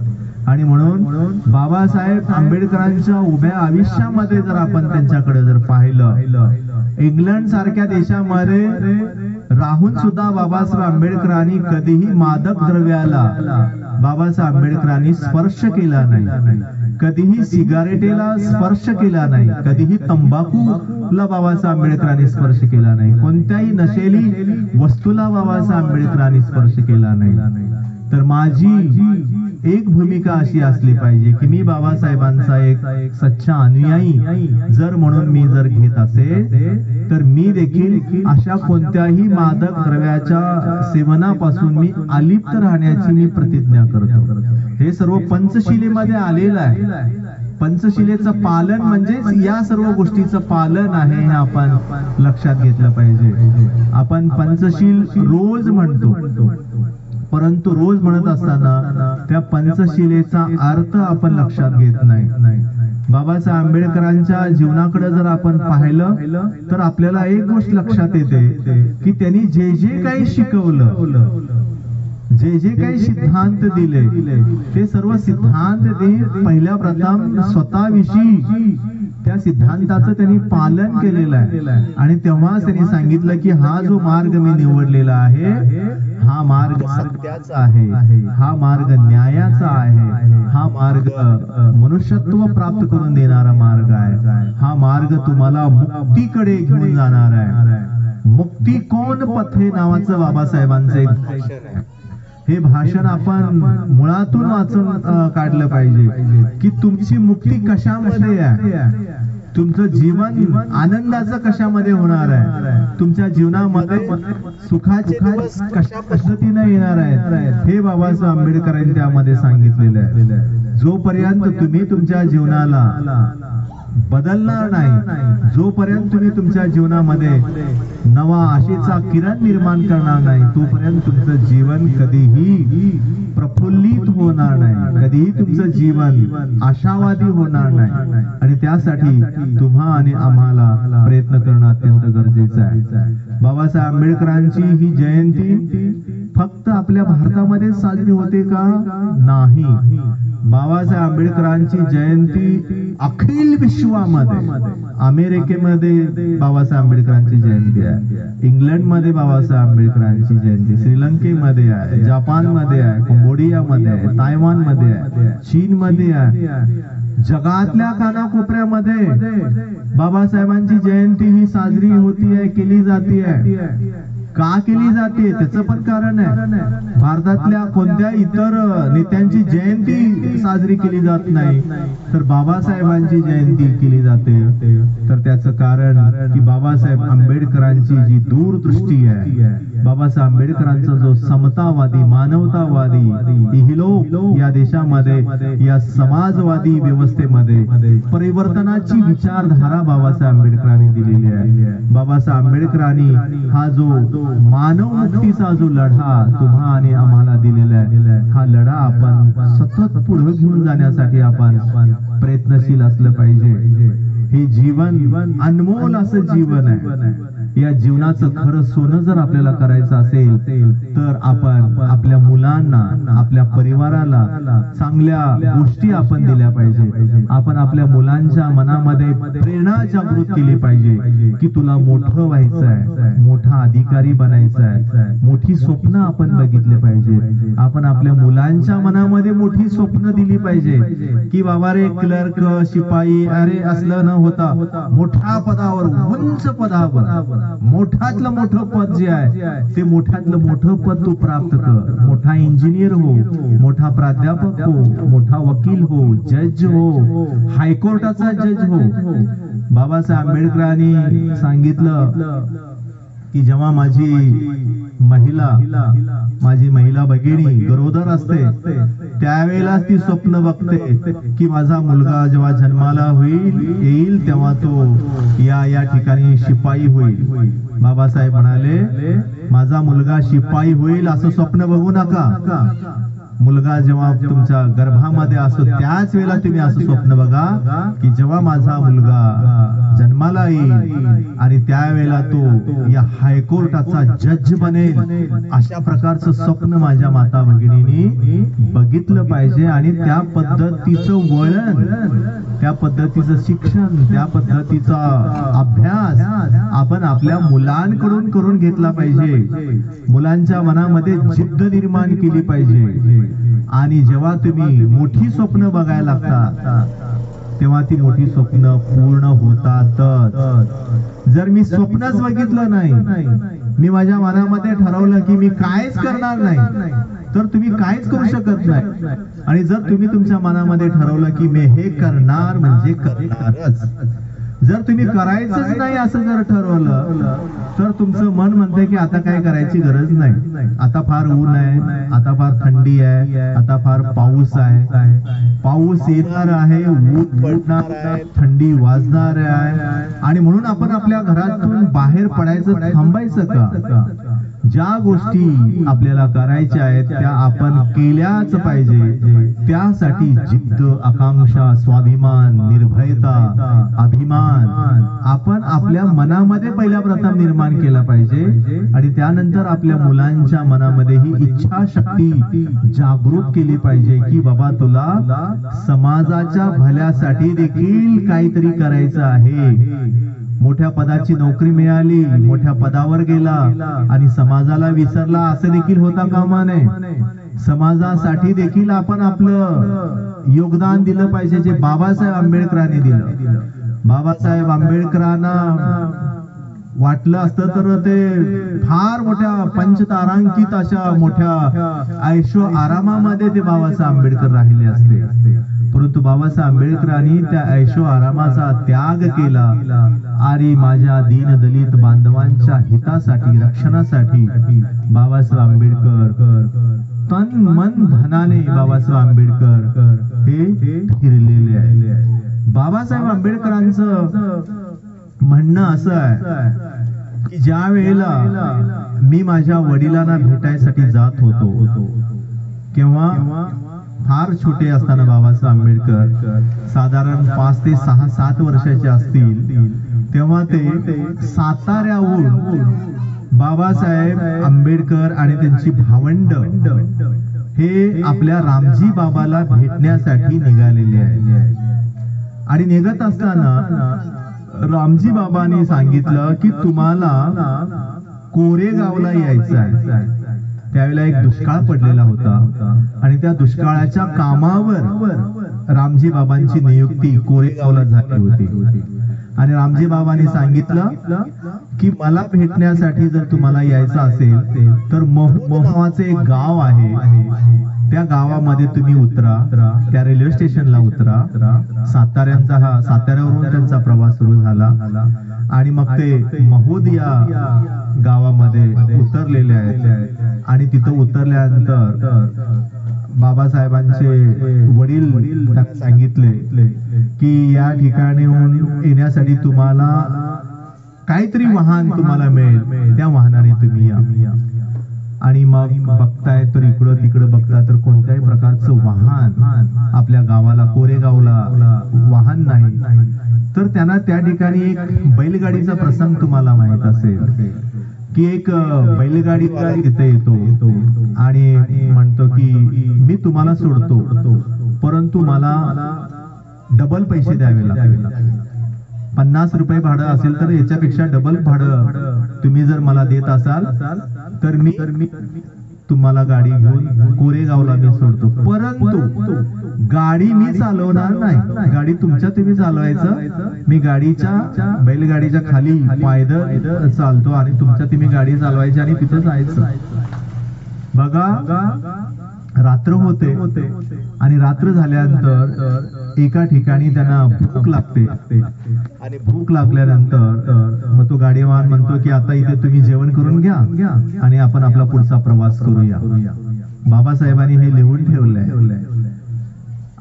आणि म्हणून बाबासाहेब आंबेडकरांच्या उभ्या आयुष्यामध्ये जर आपण त्यांच्याकडे जर पाहिलं, इंग्लंड सारख्या देशामध्ये राहून सुद्धा बाबासाहेब आंबेडकरांनी कधीही मादक द्रव्याला बाबासाहेब आंबेडकरांनी स्पर्श केला नाही. कधीही सिगारेटेला स्पर्श केला नाही, कधीही तंबाखूला बाबासाहेब आंबेडकरांनी स्पर्श केला नाही, कोणत्याही नशेली वस्तूला बाबासाहेब आंबेडकरांनी स्पर्श केला नाही. तर माझी एक भूमिका अशी असली पाहिजे की मी बाबासाहेबांचा एक सच्चा अनुयायी जर म्हणून मी जर घेत असेल तर मी देखील अशा कोणत्याही मादक द्रव्याच्या सेवनापासून मी अलिप्त राहण्याची मी प्रतिज्ञा करतो. हे सर्व पंचशिलेमध्ये आलेलं आहे. पंचशिलेचं पालन म्हणजे या सर्व गोष्टीचं पालन आहे, हे आपण लक्षात घेतलं पाहिजे. आपण पंचशील रोज म्हणतो, परंतु रोज म्हणत असताना त्या पंचशिलेचा अर्थ आपण लक्षात घेत नाही. बाबासाहेब आंबेडकरांच्या जीवनाकडे जर आपण पाहिलं तर आपल्याला एक गोष्ट लक्षात येते की त्यांनी जे जे काही शिकवलं, जे जे काही सिद्धांत दिले, ते सर्व सिद्धांत ते पहिल्या प्रथम स्वतःविषयी त्या सिद्धांताचं त्यांनी पालन केलेलं आहे. आणि तेव्हाच त्यांनी सांगितलं की हा जो मार्ग मी निवडलेला आहे, हा मार्ग सत्याचा आहे, हा मार्ग न्यायाचा आहे, हा मार्ग मनुष्यत्व प्राप्त करून देणारा मार्ग आहे, हा मार्ग तुम्हाला मुक्तीकडे घेऊन जाणार आहे. मुक्ती कोण पथे नावाचं बाबासाहेबांचं एक भाषण आहे. हे भाषण आपण मुळातून वाचून काढलं पाहिजे की तुमची मुक्ती कशामध्ये आहे, तुमचं जीवन आनंदाचं कशामध्ये होणार आहे, तुमच्या जीवनामध्ये सुखाचे दिवस कशा पद्धतीने येणार आहेत, हे बाबासाहेब आंबेडकरांनी त्यामध्ये सांगितलेलं आहे. जोपर्यंत तुम्ही तुमच्या जीवनाला बदलणार नाही, जोपर्यंत तुम्ही तुमच्या जीवनामध्ये नवा आशेचा किरण निर्माण करणार नाही, तोपर्यंत तुमचं जीवन कधीही प्रफुल्लित होणार नाही, कधीही तुमचं जीवन आशावादी होणार नाही. आणि त्यासाठी तुम्हा आणि आम्हाला प्रयत्न करणं अत्यंत गरजेचं आहे. बाबासाहेब आंबेडकरांची ही जयंती फक्त आपल्या भारतामध्ये साजरी होते का? नाही. बाबासाहेब आंबेडकरांची जयंती अखिल विश्वामध्ये, अमेरिकेमध्ये बाबासाहेब आंबेडकरांची जयंती आहे, इंग्लंडमध्ये बाबासाहेब आंबेडकरांची जयंती, श्रीलंकेमध्ये आहे, जपानमध्ये आहे, कंबोडियामध्ये आहे, तायवानमध्ये आहे, चीनमध्ये आहे. जगातल्या कानाकोपऱ्यामध्ये बाबासाहेबांची जयंती ही साजरी होती आहे, केली जाते आहे. का केली जाते त्याचं पण कारण आहे. भारतातल्या कोणत्या इतर नेत्यांची जयंती साजरी केली जात नाही, तर बाबासाहेबांची जयंती केली जाते. तर त्याचं कारण की बाबासाहेब आंबेडकरांची जी दूरदृष्टी आहे, बाबासाहेब आंबेडकरांचा जो समतावादी, मानवतावादी इहलोक या देशामध्ये, या समाजवादी व्यवस्थेमध्ये परिवर्तनाची विचारधारा बाबासाहेब आंबेडकरांनी दिलेली आहे. बाबासाहेब आंबेडकरांनी हा जो मानव मुक्तीचा जो लढा तुम्हा आणि आम्हाला दिलेला आहे, हा लढा आपण सतत पुढे घेऊन जाण्यासाठी आपण प्रयत्नशील असलं पाहिजे. हे जीवन अनमोल असं जीवन आहे. या जीवनाचं खरं सोनं जर आपल्याला करायचं असेल तर आपण आपल्या मुलांना, आपल्या परिवाराला चांगल्या गोष्टी आपण दिल्या पाहिजे. आपण आपल्या मुलांच्या मनामध्ये प्रेरणा जागृत केली पाहिजे की तुला मोठं व्हायचं आहे, मोठा अधिकारी बनायचं आहे, मोठी स्वप्न आपण बघितले पाहिजे. आपण आपल्या मुलांच्या मनामध्ये मोठी स्वप्न दिली पाहिजे की बाबा रे क्लर्क, शिपाई, अरे असलं न होता मोठ्या पदावर, उंच पदावर, मोठातलं मोठं पद जे आहे ते मोठातलं मोठं पद तू प्राप्त कर. मोठा इंजिनियर हो, मोठा प्राध्यापक हो, मोठा वकील हो, जज हो, हायकोर्टाचा जज हो. बाबासाहेब आंबेडकरांनी सांगितलं की जेव्हा माझी महिला भगिनी गरोदर असते त्यावेळेला ती स्वप्न बघते की माझा मुलगा जेव्हा जन्माला येईल तेव्हा तो या ठिकाणी शिपाई होईल. बाबासाहेब म्हणाले माझा मुलगा शिपाई होईल असं स्वप्न बघू नका. मुलगा जेव्हा तुमच्या गर्भामध्ये असतो त्याच वेळेला तुम्ही असं स्वप्न बघा की जेव्हा माझा मुलगा जन्माला येईल आणि त्यावेळेला तो या हायकोर्टाचा जज बनेल, अशा प्रकारचं स्वप्न माझ्या माता भगिनींनी बघितलं पाहिजे. आणि त्या पद्धतीचं वळण, त्या पद्धतीचं शिक्षण, त्या पद्धतीचा अभ्यास आपण आपल्या मुलांकडून करून घेतला पाहिजे. मुलांच्या मनामध्ये जिद्द निर्माण केली पाहिजे. आणि जेव्हा तुम्ही मोठी स्वप्न बघायला लागता तेव्हा ती मोठी स्वप्न पूर्ण होतातच. जर मी स्वप्नच बघितलं नाही, मी माझ्या मनामध्ये ठरवलं की मी कायच करणार नाही, तर तुम्ही काहीच करू शकत नाही. आणि जर तुम्ही तुमच्या मनामध्ये ठरवलं की मी हे करणार म्हणजे करणारच, जर तुम्ही करायचंच नाही असं जर ठरवलं तर तुमचं मन म्हणतंय की आता काय करायची गरज नाही, आता फार ऊन आहे, आता फार थंडी आहे, आता फार पाऊस आहे, पाऊस येणार आहे, ऊन पडणार आहे, थंडी वाजणार आहे, आणि म्हणून आपण आपल्या घरातून बाहेर पडायचं थांबायचं का? ज्या गोष्टी आपल्याला करायच्या आहेत त्या आपण केल्याच पाहिजे. त्यासाठी जिद्द, आकांक्षा, स्वाभिमान, निर्भयता, अभिमान आपण आपल्या मनामध्ये पहिल्या प्रथम निर्माण केला पाहिजे, आणि त्यानंतर आपल्या मुलांच्या मोलांच्या ही इच्छाशक्ती जागृत केली पाहिजे की बाबा तुला समाजाच्या भल्यासाठी देखील काहीतरी करायचं आहे. मोठ्या पदाची नोकरी मिळाली, मोठ्या पदावर गेला आणि समाजाला विसरला असं देखील होता कामा नये. समाजासाठी देखील आपण आपलं योगदान दिलं पाहिजे, जे बाबासाहेब आंबेडकरांनी दिलं. बाबासाहेब आंबेडकरांना वाटलं असतं तर ते फार मोठ्या पंचतारांकित अशा मोठ्या ऐशो आरामामध्ये ते बाबासाहेब आंबेडकर राहिले असते, परंतु बाबासाहेब आंबेडकरांनी त्या ऐशो आरामाचा त्याग केला आणि माझ्या दीनदलित बांधवांच्या हितासाठी, रक्षणासाठी बाबासाहेब आंबेडकर तन मन धनाने बाबासाहेब आंबेडकर हे फिरलेले आहे. बाबासाहेब आंबेडकरांचं म्हणणं असं आहे की ज्या वेळेला मी माझ्या वडिलांना भेटायसाठी जात होतो तेव्हा फार छोटे असताना बाबासाहेब आंबेडकर साधारण 5 ते 6-7 वर्षाचे असतील, तेव्हा ते साताऱ्याहून बाबासाहेब आंबेडकर आणि त्यांची भावंड हे आपल्या रामजी बाबाला भेटण्यासाठी निघालेले आहेत. आणि निघत असताना रामजी बाबांनी सांगितलं की तुम्हाला कोरेगावला यायचं आहे. त्यावेळेला एक दुष्काळ पडलेला होता आणि त्या दुष्काळाच्या कामावर रामजी बाबांची नियुक्ती कोरेगावला झाली होती. आणि रामजी बाबांनी सांगितलं की मला भेटण्यासाठी जर तुम्हाला यायचं असेल तर महू नावाचे एक गाव आहे, त्या गावामध्ये तुम्ही उतरा, त्या रेल्वे स्टेशनला उतरा. साताऱ्यावरून त्यांचा प्रवास सुरू झाला आणि मग ते महूद या गावामध्ये उतरलेले आहेत. आणि तिथं उतरल्यानंतर बाबासाहेबांचे वडील त्यांना सांगितले की या ठिकाणी येण्यासाठी तुम्हाला काहीतरी वाहन तुम्हाला मिळेल, त्या वाहनाने तुम्ही या. आणि मग बघताय तर इकडं तिकडं बघता तर कोणत्याही प्रकारचं वाहन आपल्या गावाला कोरेगावला वाहन नाही. तर त्यांना त्या ठिकाणी एक बैलगाडीचा प्रसंग तुम्हाला माहित असेल की एक बैलगाडी तिथे येतो आणि म्हणतो की मी तुम्हाला सोडतो, परंतु मला डबल पैसे द्यावे लागतील. 50 रुपये भाडं असेल तर याच्यापेक्षा डबल भाडं तुम्ही जर मला देत असाल तर मी तुम्हाला गाडी घेऊन कोरेगावला मी सोडतो, परंतु गाडी मी चालवणार नाही, गाडी तुमच्या तुम्ही चालवायचं, मी गाडीच्या बैलगाडीच्या खाली पायदळ चालतो आणि तुमच्या तुम्ही गाडी चालवायची आणि तिथे जायचं. बघा रात्र होते आणि रात्र झाल्यानंतर एका ठिकाणी त्यांना भूक लागते आणि भूक लागल्यानंतर मग तो गाडीवान म्हणतो की आता इथे तुम्ही जेवण करून घ्या आणि आपण आपला पुढचा प्रवास करूया. बाबासाहेबांनी हे लिहून ठेवलंय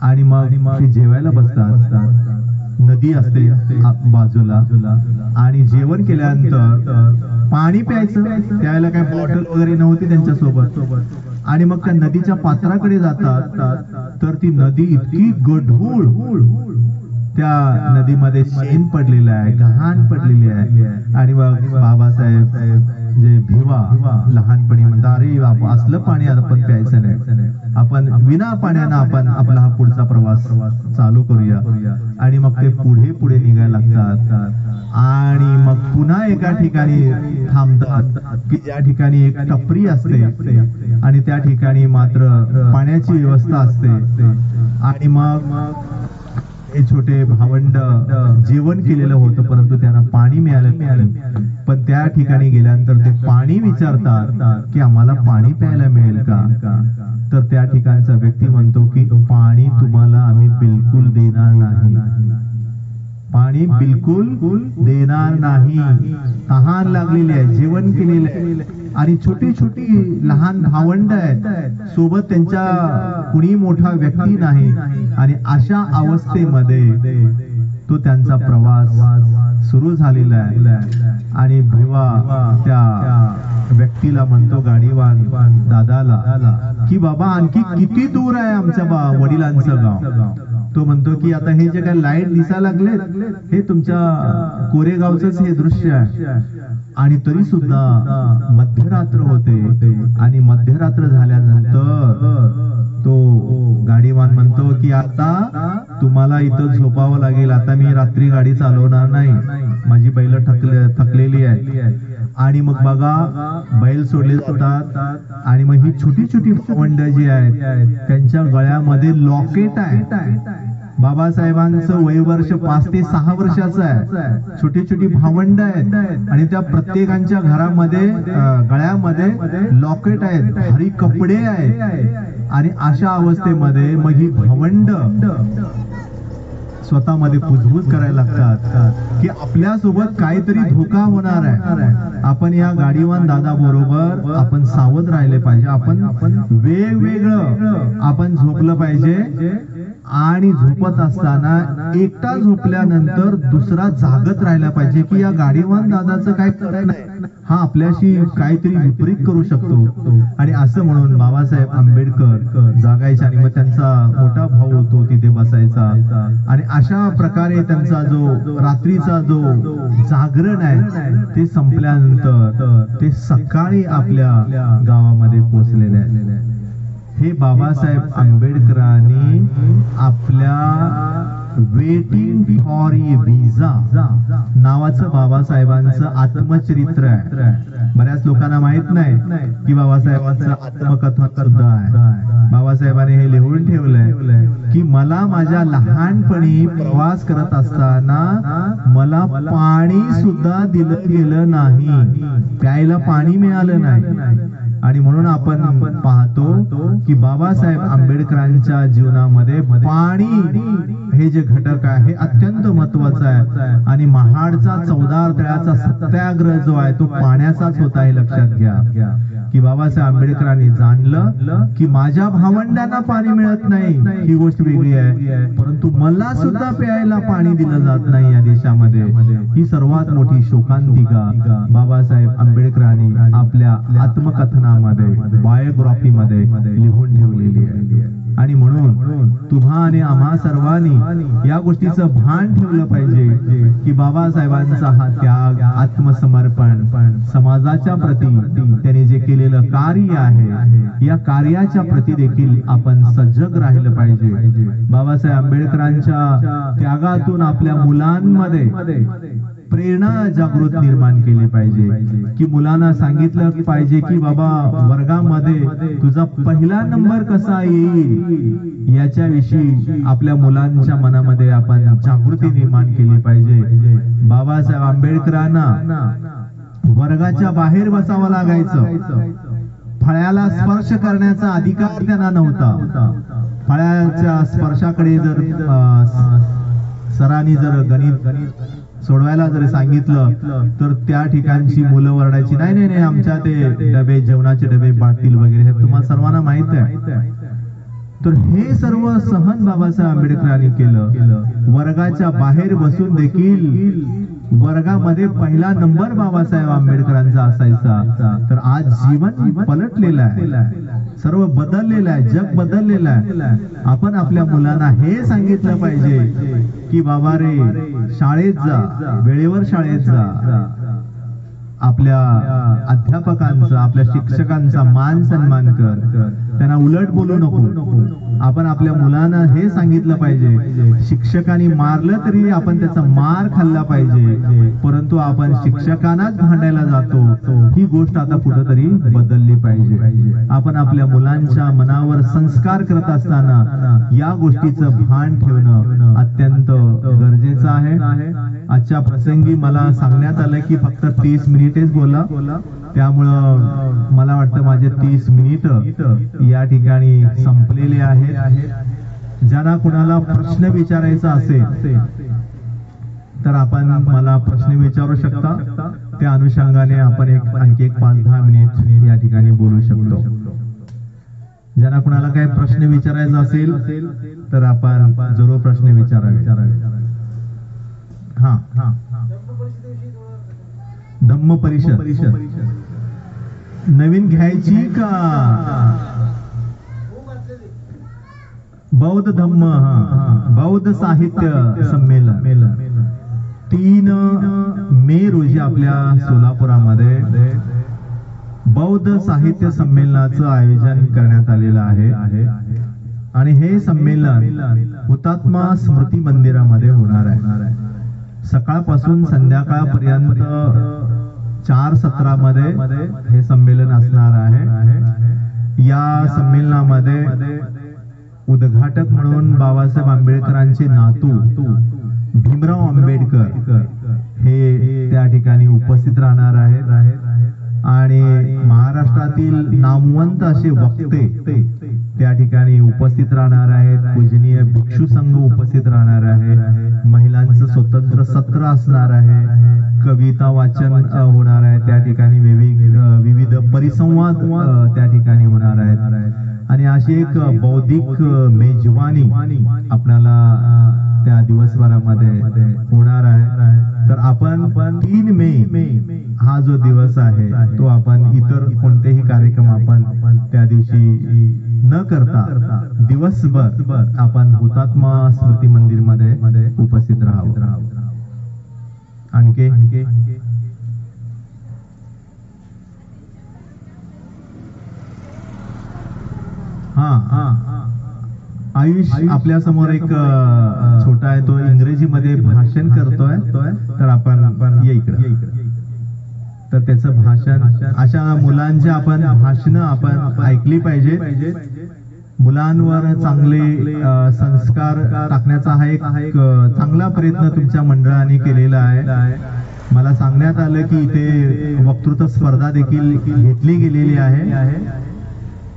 आणि मग ते जेवायला बसतात. नदी असते बाजूला आणि जेवण केल्यानंतर पाणी प्यायचं, त्यावेळेला काही बॉटल वगैरे नव्हती त्यांच्या सोबत. आणि मग त्या नदीच्या पात्राकडे जातात तर ती नदी इतकी गढूळ, त्या नदीमध्ये शेण पडलेलं आहे, घाण पडलेली आहे. आणि मग बाबासाहेब जे भिवा लहानपणी म्हणतात, अरे असलं पाणी आपण प्यायचं नाही, आपण विना पाण्यानं आपण आपला हा पुढचा प्रवास चालू करूया. आणि मग ते पुढे पुढे निघायला लागतात आणि मग पुन्हा एका ठिकाणी थांबतात की ज्या ठिकाणी एक टपरी असते आणि त्या ठिकाणी मात्र पाण्याची व्यवस्था असते. आणि मग हे छोटे भावंड जेवण केलेलं होतं परंतु त्यांना पाणी मिळालं नाही. पण त्या ठिकाणी गेल्यानंतर ते पाणी विचारतात की आम्हाला पाणी प्यायला मिळेल का. तर त्या ठिकाणचा व्यक्ती म्हणतो की पाणी तुम्हाला आम्ही बिलकुल देणार नाही, पाणी बिलकुल देणार नाही. तहान लागलेली आहे, जेवण केलेलं आहे आणि छोटी छोटी लहान भावंड आहेत सोबत, त्यांच्या कुणी मोठा व्यक्ती नाही. आणि अशा अवस्थेमध्ये तो त्यांचा प्रवास सुरू झालेला आहे. आणि भिवा त्या व्यक्तीला म्हणतो, गाडीवान दादाला, की बाबा आणखी किती दूर आहे आमच्या वडिलांचं गाव. तो म्हणतो की आता हे जे काही लाईट दिसायला लागले हे तुमच्या कोरेगावच हे दृश्य आहे. आणि तरी सुद्धा मध्यरात्र होते आणि मध्यरात्र झाल्यानंतर तो गाडीवान म्हणतो की आता तुम्हाला इथं झोपावं लागेल, आता मी रात्री गाडी चालवणार नाही, माझी बैल थकलेली आहेत. आणि मग बघा बैल सोडले जातात आणि मग ही छोटी छोटी भावंड जी आहेत त्यांच्या गळ्यामध्ये लॉकेट आहे. बाबासाहेबांचं वयवर्ष 5 ते 6 वर्षाचं आहे. छोटी छोटी भावंड आहेत आणि त्या प्रत्येकांच्या घरामध्ये गळ्यामध्ये लॉकेट आहेत, भारी कपडे आहेत. आणि अशा अवस्थेमध्ये मग ही भावंड स्वतःमध्ये कुजबूज करायला लागतात की आपल्या सोबत काहीतरी धोका होणार आहे. आपण या गाडीवान दादा बरोबर आपण सावध राहिले पाहिजे, आपण वेगवेगळं आपण झोपलं पाहिजे. आणि झोपत असताना एकटा झोपल्यानंतर दुसरा जागत राहिला पाहिजे की या गाडीवान दादाचं काय खरं नाही, हा आपल्याशी काहीतरी विपरीत करू शकतो. आणि असं म्हणून बाबासाहेब आंबेडकर जागायचे आणि मग त्यांचा मोठा भाऊ होतो तिथे बसायचा. आणि अशा प्रकारे त्यांचा जो रात्रीचा जो जागरण आहे ते संपल्यानंतर ते सकाळी आपल्या गावामध्ये पोहोचलेले आहे. हे बाबासाहेब आंबेडकरांनी आपल्या वेटिंग फॉर ए व्हिसा नावाचं बाबासाहेबांचं आत्मचरित्र आहे. बऱ्याच लोकांना माहित नाही की बाबासाहेबांचं आत्मकथा सुद्धा आहे. बाबासाहेबांनी हे लिहून ठेवलंय की मला माझ्या लहानपणी प्रवास करत असताना मला पाणी सुद्धा दिलं गेलं नाही, प्यायला पाणी मिळालं नाही. आणि म्हणून आपण पाहतो की बाबासाहेब आंबेडकरांच्या जीवनामध्ये पाणी हे जे घटक आहे हे अत्यंत महत्वाचं आहे. आणि महाडचा 14 तळ्याचा सत्याग्रह जो आहे तो पाण्याचाच होता हे लक्षात घ्या की बाबासाहेब आंबेडकरांनी जाणलं की माझ्या भावंडांना पाणी मिळत नाही ही गोष्ट वेगळी आहे, परंतु मला सुद्धा प्यायला पाणी दिलं जात नाही या देशामध्ये. ही सर्वात मोठी शोकांतिका बाबासाहेब आंबेडकरांनी आपल्या आत्मकथनामध्ये बायोग्राफीमध्ये लिहून ठेवलेली आहे. आणि म्हणून तुम्हा आणि आम्हा सर्वांनी या गोष्टीचं भान ठेवलं पाहिजे की बाबासाहेबांचा हा त्याग, आत्मसमर्पण, समाजाच्या प्रती त्यांनी जे केलेलं कार्य आहे या कार्याच्या प्रती देखील आपण सजग राहिलं पाहिजे. बाबासाहेब आंबेडकरांच्या त्यागातून आपल्या मुलांमध्ये प्रेरणा जागृत निर्माण केली पाहिजे की मुलांना सांगितलं पाहिजे की बाबा वर्गामध्ये तुझा पहिला नंबर कसा येईल याच्याविषयी आपल्या मुलांच्या मनामध्ये आपण जागृती निर्माण केली पाहिजे. बाबासाहेब आंबेडकरांना वर्गाच्या बाहेर बसावं लागायचं, फळ्याला स्पर्श करण्याचा अधिकार त्यांना नव्हता. फळ्याच्या स्पर्शाकडे जर सरांनी जर गणित सोडवायला जर सांगितलं तर त्या ठिकाणची मुलं वरडायची, नाही नाही नाही आमच्या ते डबे, जेवणाचे डबे बाटतील वगैरे हे तुम्हाला सर्वांना माहित आहे. तर हे सर्व सहन बाबासाहेब आंबेडकरांनी केलं. वर्गाच्या बाहेर बसून देखील वर्गामध्ये पहिला नंबर बाबासाहेब आंबेडकरांचा असायचा. तर आज जीवन पलटलेलं आहे, सर्व बदललेलं आहे, जग बदललेलं आहे. आपण आपल्या मुलांना हे सांगितलं पाहिजे की बाबा रे शाळेत जा, वेळेवर शाळेत जा, आपल्या अध्यापकांचा, आपल्या शिक्षकांचा मान सन्मान कर, त्यांना उलट बोलू नको. आपण आपल्या मुलांना हे सांगितलं पाहिजे, शिक्षकांनी मारलं तरी आपण त्याचा मार खाल्ला पाहिजे, परंतु आपण शिक्षकांनाच भांडायला जातो. ही गोष्ट आता कुठेतरी बदलली पाहिजे. आपण आपल्या मुलांच्या मनावर संस्कार करत असताना या गोष्टीचं भान ठेवणं अत्यंत गरजेचं आहे. आजच्या प्रसंगी मला सांगण्यात आलं की फक्त 30 मिनिटेच बोला, त्यामुळं मला वाटतं माझे 30 मिनिट या ठिकाणी संपलेले आहेत. ज्यांना कुणाला प्रश्न विचारायचा असेल तर आपण मला प्रश्न विचारू शकता. त्या अनुषंगाने आपण आणखी 5-10 मिनिट या ठिकाणी बोलू शकतो. ज्यांना कुणाला काही प्रश्न विचारायचा असेल तर आपण जरूर प्रश्न विचारावे. हा हा धम्म परिषद नवीन घ्यायची का? बौद्ध धम्म, बौद्ध साहित्य संमेलन 3 मे रोजी आपल्या सोलापुरामध्ये बौद्ध साहित्य संमेलनाचं आयोजन करण्यात आलेलं आहे. आणि हे संमेलन हुतात्मा स्मृती मंदिरामध्ये होणार आहे. सकाळपासून संध्याकाळपर्यंत 4 सत्रामध्ये हे संमेलन असणार आहे. या संमेलनामध्ये उद्घाटक म्हणून बाबासाहेब आंबेडकरांचे नातू भीमराव आंबेडकर हे त्या ठिकाणी उपस्थित राहणार आहेत. आणि महाराष्ट्रातील नामवंत असे वक्ते त्या ठिकाणी उपस्थित राहणार आहेत. पूजनीय भिक्षू संघ उपस्थित राहणार आहे. महिलांचं स्वतंत्र सत्र असणार आहे. कविता वाचन होणार आहे. त्या ठिकाणी विविध परिसंवाद त्या ठिकाणी होणार आहेत. आणि अशी एक बौद्धिक मेजवानी आपल्याला त्या दिवसभरामध्ये होणार आहे. तर आपण 3 मे हा जो दिवस आहे तो आपण इतर कोणतेही कार्यक्रम आपण त्या दिवशी न करता दिवसभर आपण हुतात्मा स्मृती मंदिर मध्ये उपस्थित राहावं. आणखी आयुष आपल्या समोर एक छोटा आहे, तो इंग्रजीमध्ये भाषण करतोय. तर आपण ये इकडे. तर त्याचं भाषण, अशा मुलांचे आपण भाषणं आपण ऐकली पाहिजे. मुलांवर चांगले संस्कार टाकण्याचा हा एक चांगला प्रयत्न तुमच्या मंडळाने केलेला आहे. मला सांगण्यात आलं की इथे वक्तृत्व स्पर्धा देखील घेतली गेलेली आहे.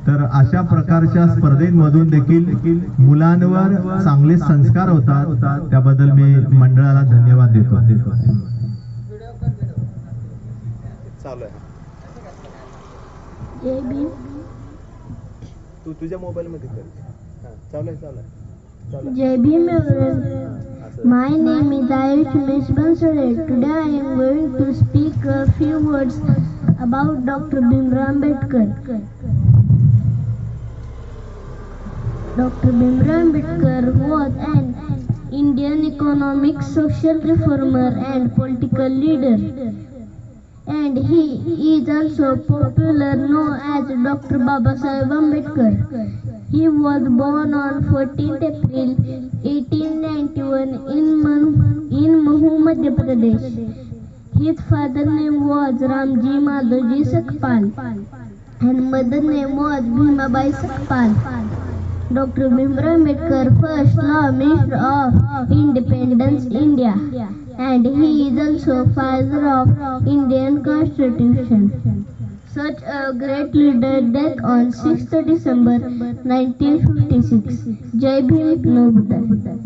तर अशा प्रकारच्या स्पर्धेमधून देखील मुलांवर चांगले संस्कार होतात. त्याबद्दल मी मंडळाला धन्यवाद देतो. तू तुझ्या मोबाईल मध्ये कर. जय Bhim everyone. My name is Ayush Mishbansare. Today I am going to speak a few words about Dr. Bhimrao Ambedkar. Dr. Bhimrao Ambedkar was an Indian economic, social reformer and political leader. And he is also popularly known as Dr. Babasaheb Ambedkar. He was born on 14th April 1891 in Mahu, Madhya Pradesh. His father's name was Ramji Madhavji Sakpal and mother's name was Bhimabai Sakpal. Dr. Bhimrao Ambedkar, first Law Minister of Independence, India, and he is also father of Indian Constitution. Such a great leader died on 6th December 1956. Jai Bhim, Nobudai.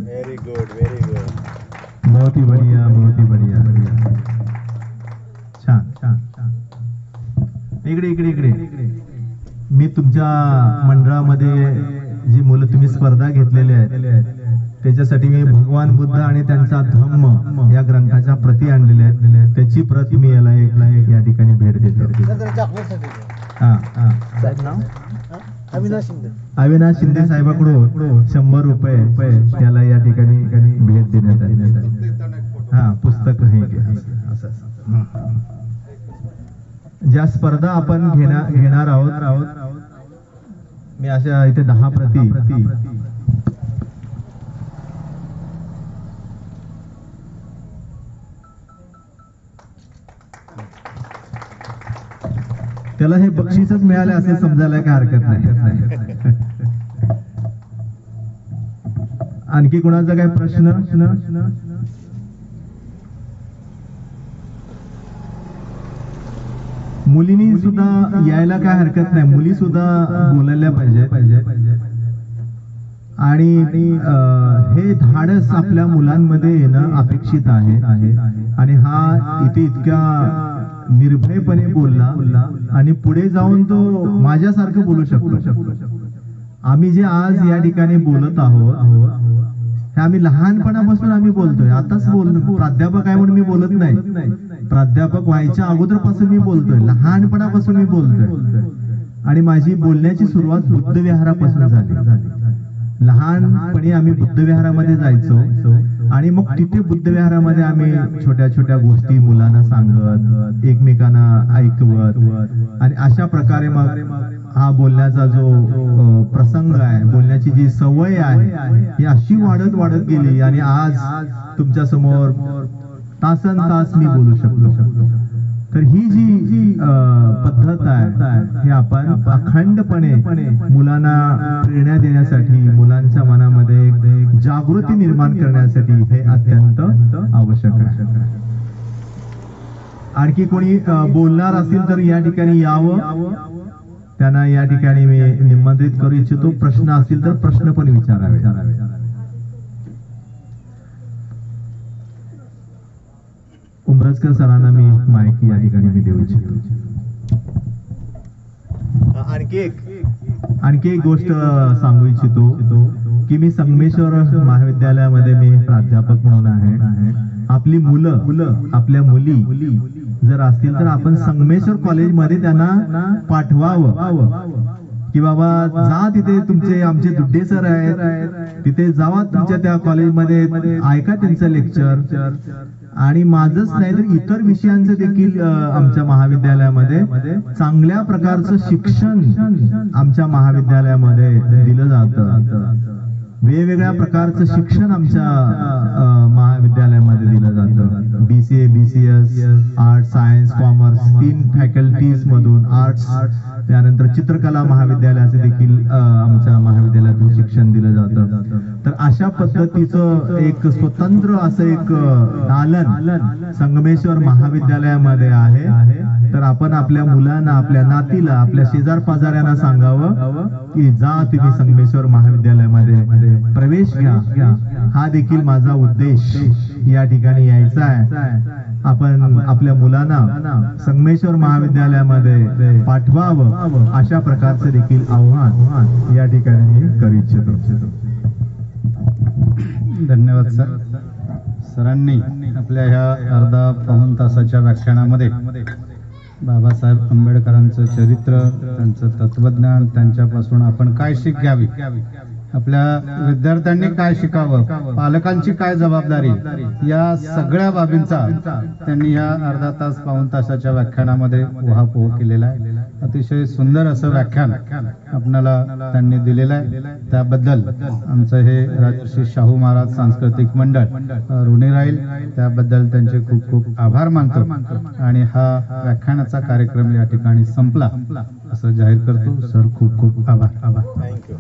Very good, very good. बहुत ही बढ़िया, बहुत ही बढ़िया. छान. इकडे मी तुमच्या मंडळामध्ये जी मुलं तुम्ही स्पर्धा घेतलेली आहेत त्याच्यासाठी मी भगवान बुद्ध आणि त्यांचा धम्म या ग्रंथाच्या प्रती आणलेल्या आहेत. त्याची प्रत मी याला या ठिकाणी भेट देतो. अविनाश शिंदे साहेबांकडून 100 रुपये त्याला या ठिकाणी भेट देण्यात आली. पुस्तक हे ज्या स्पर्धा आपण घेणार आहोत मी अशा इथे 10 प्रती त्याला हे बक्षीसच मिळाले असे समजायला काय हरकत नाही. आणखी कोणाचा काय प्रश्न? मुलींनी सुद्धा यायला काय हरकत नाही, मुली सुद्धा बोलायला पाहिजे. आणि हे धाडस आपल्या मुलांमध्ये येणं अपेक्षित आहे. आणि हा इथे इतक्या निर्भयपणे बोलला आणि पुढे जाऊन तो माझ्यासारखं बोलू शकतो. आम्ही जे आज या ठिकाणी बोलत आहोत हे आम्ही लहानपणापासून आम्ही बोलतोय. आताच बोलतो प्राध्यापक आहे म्हणून मी बोलत नाही, प्राध्यापक व्हायच्या अगोदरपासून मी बोलतोय, लहानपणापासून मी बोलतोय. आणि माझी बोलण्याची सुरुवात बुद्धविहारापासून झाली. लहानपणी आम्ही बुद्धविहारामध्ये जायचो आणि मग तिथे बुद्धविहारामध्ये आम्ही छोट्या छोट्या गोष्टी मुलांना सांगत, एकमेकांना ऐकवत आणि अशा प्रकारे मग हा बोलण्याचा जो प्रसंग आहे, बोलण्याची जी सवय आहे ही अशी वाढत गेली आणि आज तुमच्या समोर तासन तास मी बोलू शकतो. तर ही जी पद्धत आहे हे आपण अखंडपणे मुलांना प्रेरणा देण्यासाठी, मुलांच्या मनामध्ये एक जागृती निर्माण करण्यासाठी हे अत्यंत आवश्यक आहे. आणखी कोणी बोलणार असेल तर या ठिकाणी यावं, त्यांना या ठिकाणी मी निमंत्रित करू इच्छितो. प्रश्न असतील तर प्रश्न पण विचारावे. उमरजकर सरांना मी माईक या ठिकाणी मी देऊ इच्छितो. आणखी एक गोष्ट सांगू इच्छितो की मी संगमेश्वर महाविद्यालयामध्ये मी प्राध्यापक म्हणून आहे. आपली मुलं, आपल्या मुली जर असतील तर आपण संगमेश्वर कॉलेजमध्ये त्यांना पाठवावं की बाबा जा तिथे, तुमचे आमचे दुड्डे सर आहेत तिथे जावा, तुमच्या त्या कॉलेजमध्ये ऐका त्यांचं लेक्चर. आणि माझंच नाही तर इतर विषयांचं देखील आमच्या महाविद्यालयामध्ये चांगल्या प्रकारचं शिक्षण आमच्या महाविद्यालयामध्ये दिलं जातं. वेगवेगळ्या प्रकारचं शिक्षण आमच्या महाविद्यालयामध्ये दिलं जातं. BCA, BCS, arts, science, commerce 3 faculties मधून आर्ट्स, त्यानंतर चित्रकला महाविद्यालयाचे देखील आमच्या महाविद्यालयातून शिक्षण दिलं जातं. तर अशा पद्धतीचं एक स्वतंत्र असं एक दालन संगमेश्वर महाविद्यालयामध्ये आहे. तर आपण आपल्या मुलांना, आपल्या नातीला, आपल्या शेजार पाजाऱ्यांना सांगावं की जा तुम्ही संगमेश्वर महाविद्यालयामध्ये प्रवेश घ्या. हा देखील माझा उद्देश या ठिकाणी यायचा आहे. आपण आपल्या मुलांना संगमेश्वर महाविद्यालयामध्ये पाठवावं अशा प्रकारचं देखील आव्हान या ठिकाणी मी करू इच्छितो. धन्यवाद सर. सरांनी आपल्या ह्या अर्धा पाऊण तासाच्या व्याख्यानामध्ये बाबासाहेब आंबेडकरांचं चरित्र, त्यांचं तत्वज्ञान, त्यांच्यापासून आपण काय शिक घ्यावी, आपल्या विद्यार्थ्यांनी काय शिकावं, पालकांची काय जबाबदारी, या सगळ्या बाबींचा त्यांनी या अर्धा तास पाऊण तासाच्या व्याख्यानामध्ये उहापोह केलेला आहे. अतिशय सुंदर असं व्याख्यान आपणाला त्यांनी दिलेलं आहे. त्याबद्दल आमचं हे राजर्षी शाहू महाराज सांस्कृतिक मंडळ ऋणी राहील. त्याबद्दल त्यांचे खूप खूप आभार मानतो आणि हा व्याख्यानाचा कार्यक्रम या ठिकाणी संपला असं जाहीर करतो. सर खूप खूप आभार. थँक्यू.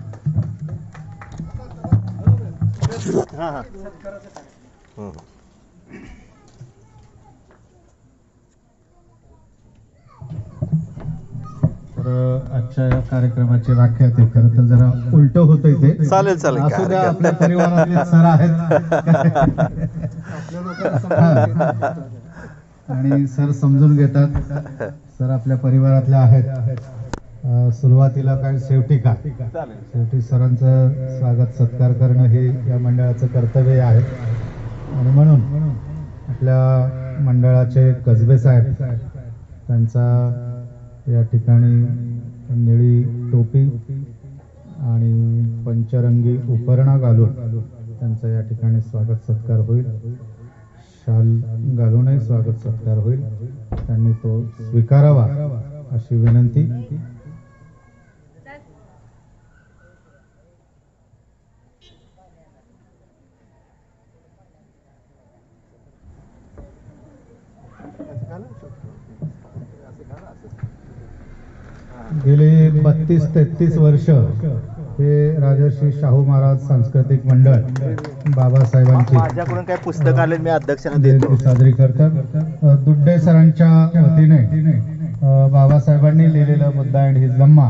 तर आजच्या या कार्यक्रमाची व्याख्या ते खरं तर जरा उलट होतं इथे. चालेल. असू द्या, आपल्या परिवारातले सर आहेत आणि सर समजून घेतात. सर आपल्या परिवारातले आहेत. सुरुवातीला काय शेवटी सरांचं स्वागत सत्कार करणं हे या मंडळाचं कर्तव्य आहे. आणि म्हणून आपल्या मंडळाचे कसबे साहेब, त्यांचा या ठिकाणी निळी टोपी आणि पंचरंगी उपरणा घालून त्यांचा या ठिकाणी स्वागत सत्कार होईल. शाल घालूनही स्वागत सत्कार होईल. त्यांनी तो स्वीकारावा अशी विनंती. गेली 32-33 वर्ष हे राजर्षी शाहू महाराज सांस्कृतिक मंडळ बाबासाहेबांची माझ्याकडून काय पुस्तक आले मी अध्यक्षांना देतो. जयंती साजरी करतात. दुड्डे सरांच्या वतीने बाबासाहेबांनी लिहिलेलं बुद्धा अँड हिज लम्मा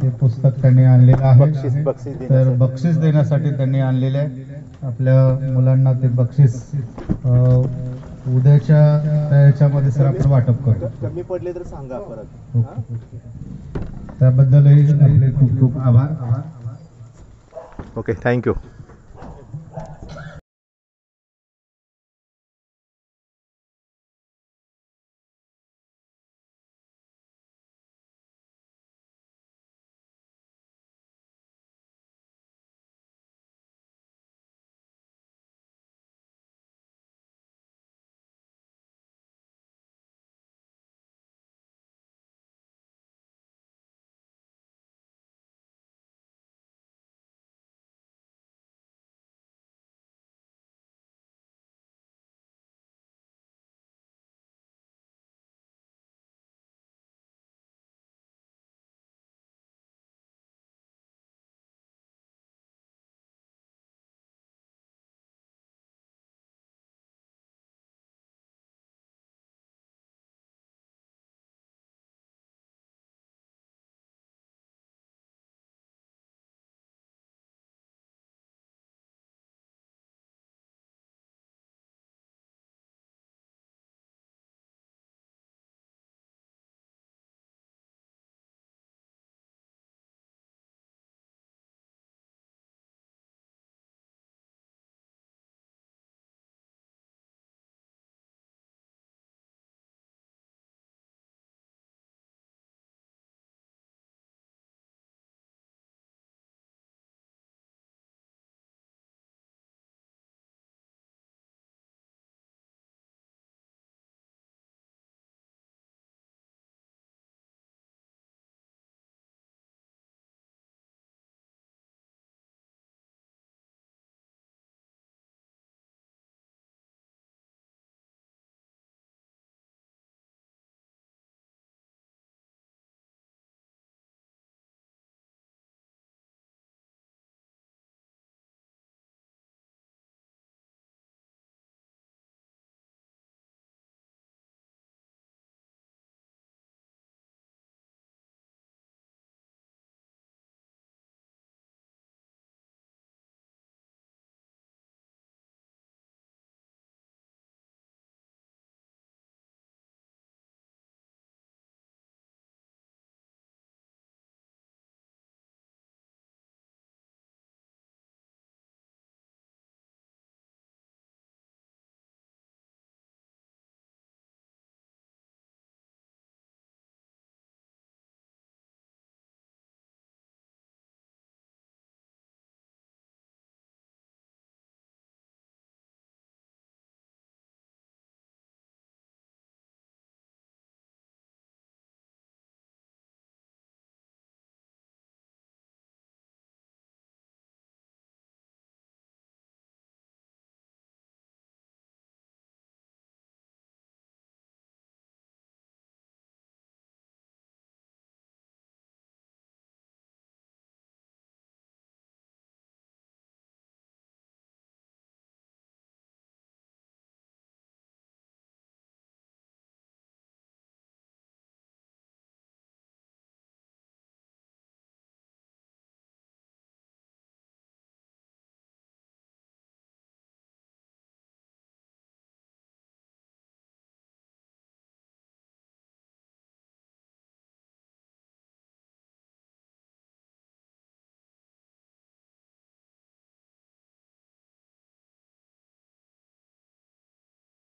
हे पुस्तक त्यांनी आणलेलं आहे. बक्षीस तर बक्षीस देण्यासाठी त्यांनी आणलेले आहे. आपल्या मुलांना ते बक्षीस उद्याच्या याच्यामध्ये सर आपण वाटप करतो. कमी पडले तर सांगा परत. हा? त्याबद्दलही आपले खूप खूप आभार. Okay, thank you.